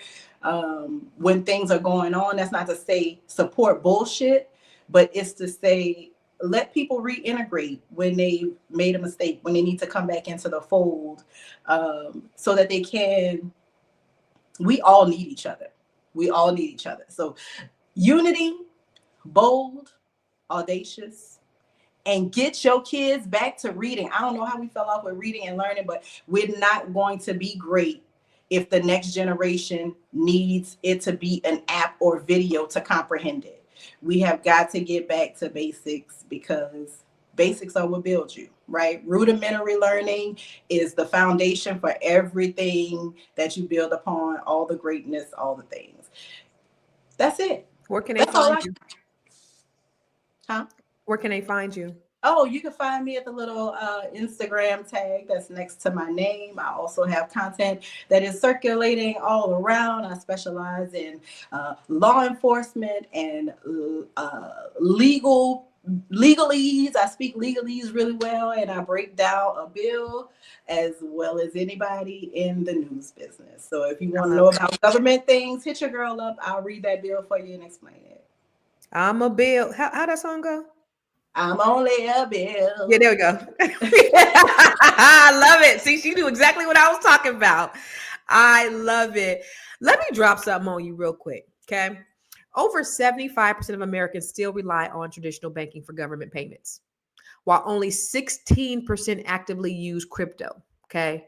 when things are going on. That's not to say support bullshit, but it's to say, let people reintegrate when they made a mistake, when they need to come back into the fold, so that they can. We all need each other. We all need each other. So unity, bold, audacious, and get your kids back to reading. I don't know how we fell off with reading and learning, but we're not going to be great if the next generation needs it to be an app or video to comprehend it. We have got to get back to basics, because basics are what build you, right? Rudimentary learning is the foundation for everything that you build upon, all the greatness, all the things. That's it. Where can they find you? Huh? Where can they find you? Oh, you can find me at the little Instagram tag that's next to my name. I also have content that is circulating all around. I specialize in law enforcement and legalese. I speak legalese really well, and I break down a bill as well as anybody in the news business. So if you want to know about government things, hit your girl up. I'll read that bill for you and explain it. I'm a bill. How that song go? I'm only a bill. Yeah, there we go. I love it. See, she knew exactly what I was talking about. I love it. Let me drop something on you real quick, okay? Over 75% of Americans still rely on traditional banking for government payments, while only 16% actively use crypto, okay?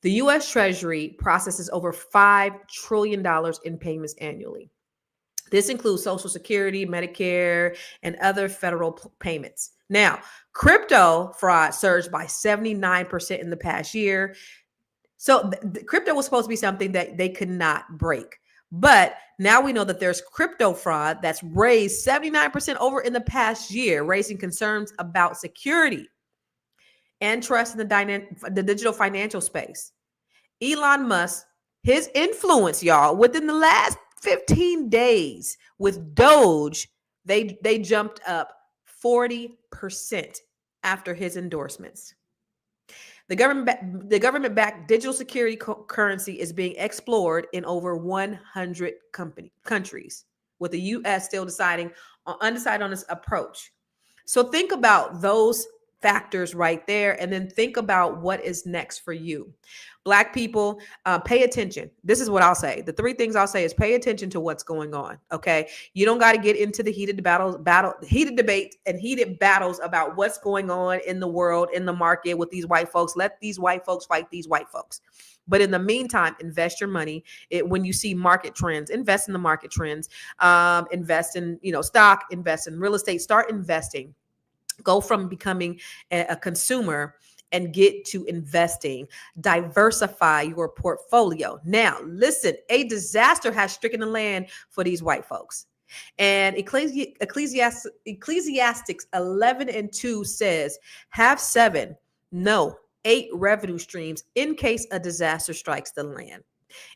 The U.S. Treasury processes over $5 trillion in payments annually. This includes Social Security, Medicare, and other federal payments. Now, crypto fraud surged by 79% in the past year. So crypto was supposed to be something that they could not break. But now we know that there's crypto fraud that's raised 79% over in the past year, raising concerns about security and trust in the digital financial space. Elon Musk, his influence, y'all, within the last 15 days with DOGE, they jumped up 40% after his endorsements. The government-backed digital security currency is being explored in over 100 countries, with the U.S. still undecided on its approach. So think about those factors right there, and then think about what is next for you. Black people, pay attention. This is what I'll say. The three things I'll say is pay attention to what's going on. Okay, you don't got to get into the heated debate and heated battles about what's going on in the world, in the market with these white folks. Let these white folks fight these white folks. But in the meantime, invest your money. When you see market trends, invest in the market trends. Invest in stock. Invest in real estate. Start investing. Go from becoming a consumer and get to investing. Diversify your portfolio. Now, listen, a disaster has stricken the land for these white folks. And Ecclesiastes 11:2 says, have 7, no, 8 revenue streams in case a disaster strikes the land.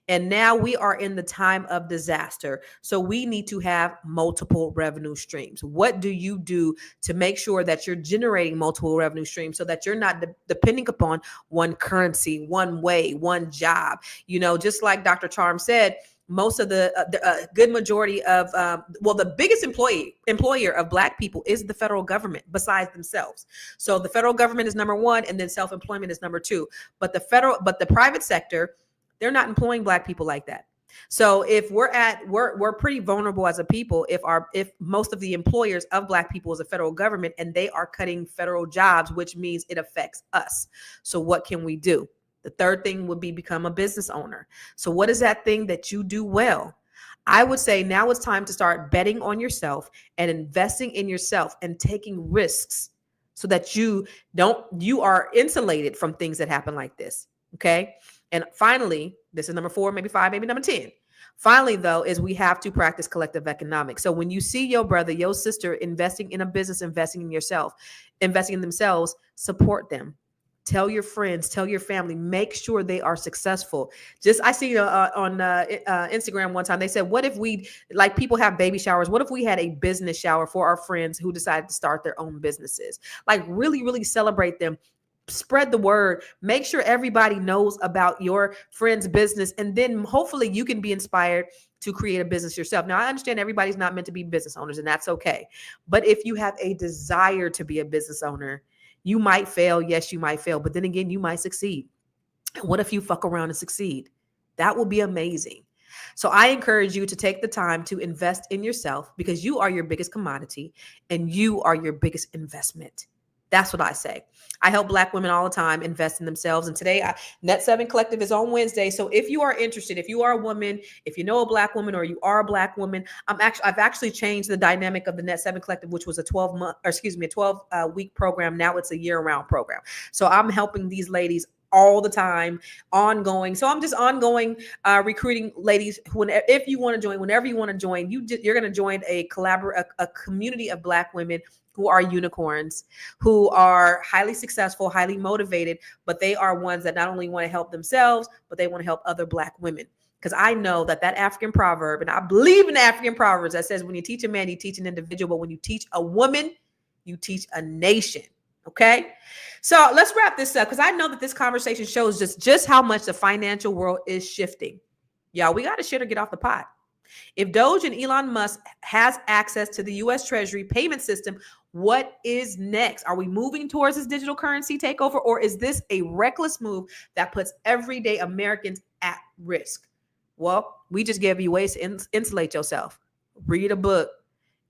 And now we are in the time of disaster. So we need to have multiple revenue streams. What do you do to make sure that you're generating multiple revenue streams so that you're not depending upon one currency, one way, one job? Just like Dr. Charm said, most of the good majority of, the biggest employer of Black people is the federal government besides themselves. So the federal government is number 1, and then self-employment is number 2. But the private sector, they're not employing Black people like that. So if we're pretty vulnerable as a people if most of the employers of Black people is the federal government and they are cutting federal jobs, which means it affects us. So what can we do? The third thing would be become a business owner. So what is that thing that you do well? I would say now it's time to start betting on yourself and investing in yourself and taking risks so that you are insulated from things that happen like this. Okay. And finally, this is number 4, maybe 5, maybe number 10. Finally, though, is we have to practice collective economics. So when you see your brother, your sister investing in a business, investing in yourself, investing in themselves, support them. Tell your friends, tell your family, make sure they are successful. I see on Instagram one time, they said, what if people have baby showers? What if we had a business shower for our friends who decided to start their own businesses? Like really, really celebrate them. Spread the word, make sure everybody knows about your friend's business, and then hopefully you can be inspired to create a business yourself. Now, I understand everybody's not meant to be business owners, and that's okay. But if you have a desire to be a business owner, you might fail. Yes, you might fail, but then again, you might succeed. What if you fuck around and succeed? That will be amazing. So I encourage you to take the time to invest in yourself because you are your biggest commodity and you are your biggest investment. That's what I say. I help Black women all the time invest in themselves. And today, Net 7 Collective is on Wednesday. So if you are interested, if you are a woman, if you know a Black woman or you are a Black woman, I've actually changed the dynamic of the Net 7 Collective, which was a 12-week program. Now it's a year-round program. So I'm helping these ladies all the time, ongoing. So I'm just ongoing recruiting ladies. If you want to join, whenever you want to join, you're going to join a community of Black women who are unicorns, who are highly successful, highly motivated, but they are ones that not only want to help themselves, but they want to help other Black women. Because I know that African proverb, and I believe in African proverbs that says when you teach a man, you teach an individual, but when you teach a woman, you teach a nation. Okay. So let's wrap this up because I know that this conversation shows just how much the financial world is shifting. Y'all, we got to shit or get off the pot. If DOGE and Elon Musk has access to the U.S. Treasury payment system, what is next? Are we moving towards this digital currency takeover, or is this a reckless move that puts everyday Americans at risk? Well, we just gave you ways to insulate yourself. Read a book,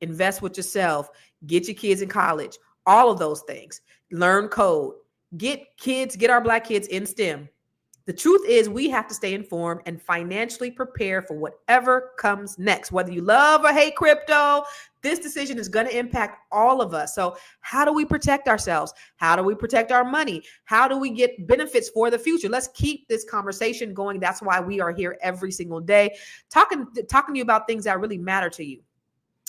invest with yourself, get your kids in college, all of those things. Learn code, get our Black kids in STEM. The truth is we have to stay informed and financially prepare for whatever comes next. Whether you love or hate crypto, this decision is going to impact all of us. So how do we protect ourselves? How do we protect our money? How do we get benefits for the future? Let's keep this conversation going. That's why we are here every single day talking to you about things that really matter to you.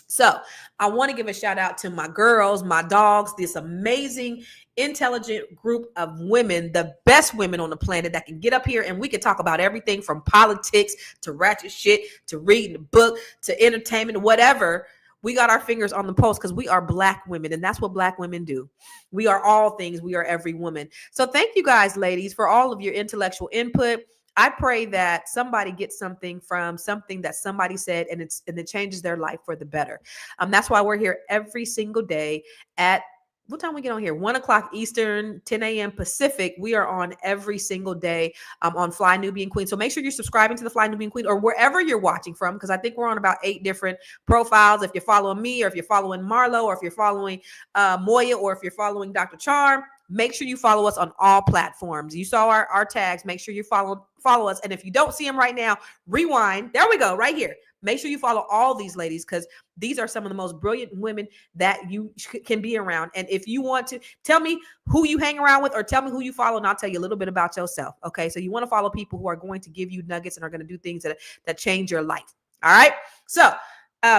So I want to give a shout out to my girls, my dogs, this amazing, intelligent group of women, the best women on the planet that can get up here and we can talk about everything from politics to ratchet shit to reading a book to entertainment, whatever. We got our fingers on the pulse because we are Black women, and that's what Black women do. We are all things. We are every woman. So thank you guys, ladies, for all of your intellectual input. I pray that somebody gets something from something that somebody said and it changes their life for the better. That's why we're here every single day at what time we get on here? 1 o'clock Eastern, 10 a.m. Pacific. We are on every single day on Fly Nubian Queen. So make sure you're subscribing to the Fly Nubian Queen or wherever you're watching from, because I think we're on about 8 different profiles. If you're following me or if you're following Marlo or if you're following Moya or if you're following Dr. Charm, make sure you follow us on all platforms. You saw our tags. Make sure you follow us. And if you don't see them right now, rewind. There we go, right here. Make sure you follow all these ladies because these are some of the most brilliant women that you can be around. And if you want to tell me who you hang around with or tell me who you follow, and I'll tell you a little bit about yourself. Okay, so you want to follow people who are going to give you nuggets and are going to do things that change your life. All right, so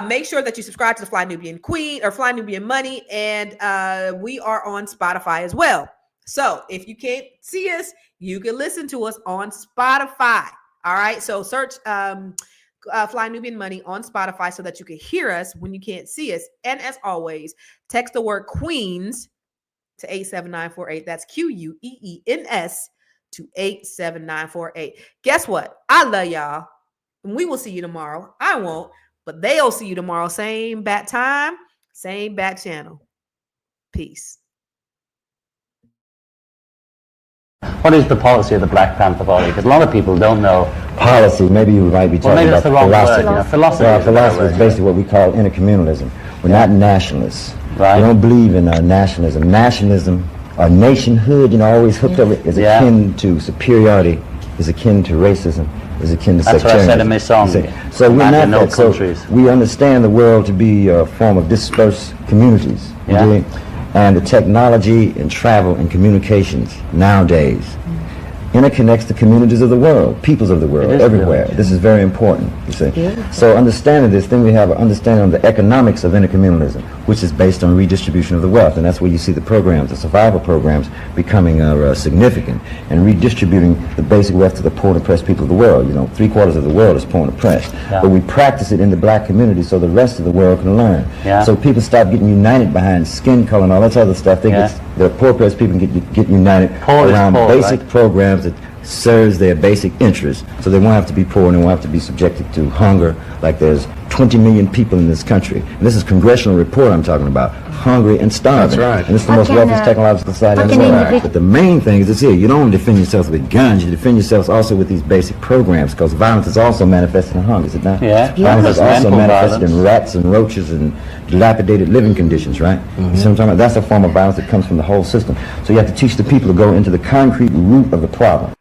make sure that you subscribe to the Fly Nubian Queen or Fly Nubian Money, and we are on Spotify as well. So if you can't see us, you can listen to us on Spotify. All right, so search Fly Nubian Money on Spotify so that you can hear us when you can't see us. And as always, text the word Queens to 87948. That's QUEENS to 87948. Guess what? I love y'all. And we will see you tomorrow. I won't, but they'll see you tomorrow. Same bat time, same bat channel. Peace. What is the policy of the Black Panther Party? Because a lot of people don't know. Policy, maybe you might be talking about philosophy. Philosophy. Well, philosophy is basically what we call intercommunalism. We're not nationalists. Right. We don't believe in nationalism. Nationalism, or nationhood, always hooked up is akin to superiority, is akin to racism, is akin to That's what I said in my song. So we're not no that. So we understand the world to be a form of dispersed communities. And the technology and travel and communications nowadays interconnects the communities of the world, peoples of the world, everywhere. This is very important, you see. So understanding this, then we have an understanding of the economics of intercommunalism, which is based on redistribution of the wealth. And that's where you see the programs, the survival programs, becoming significant and redistributing the basic wealth to the poor and oppressed people of the world. 3/4 of the world is poor and oppressed. But we practice it in the Black community so the rest of the world can learn. So people stop getting united behind skin color and all that other stuff. The poor oppressed people get united around basic programs that serves their basic interests, so they won't have to be poor and they won't have to be subjected to hunger. Like there's 20 million people in this country, and this is congressional report I'm talking about, hungry and starving. That's right. And it's the most wealthiest technological society in the world. But the main thing is here, you don't only defend yourself with guns, you defend yourselves also with these basic programs, because violence is also manifested in hunger, is it not? Violence is also manifested in rats and roaches and dilapidated living conditions, right? You see what I'm talking about? That's a form of violence that comes from the whole system. So you have to teach the people to go into the concrete root of the problem.